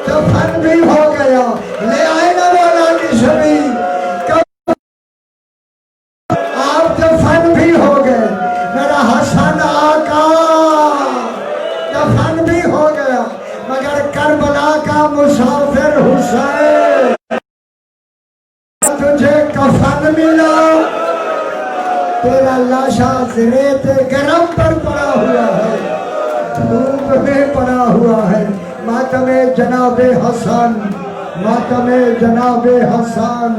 دفن بھی ہو گیا، لے آئے نا مولا کی زمین، آپ دفن بھی ہو گئے، میرا حسن آقا دفن بھی ہو گیا، مگر کربلا کا مسافر حسین تجھے کفن ملا، تیرا لاشا ریت گرم پر پڑا ہوا ہے، دھوپ میں پڑا ہوا ہے۔ ماتم جناب حسن، ماتم جناب حسن۔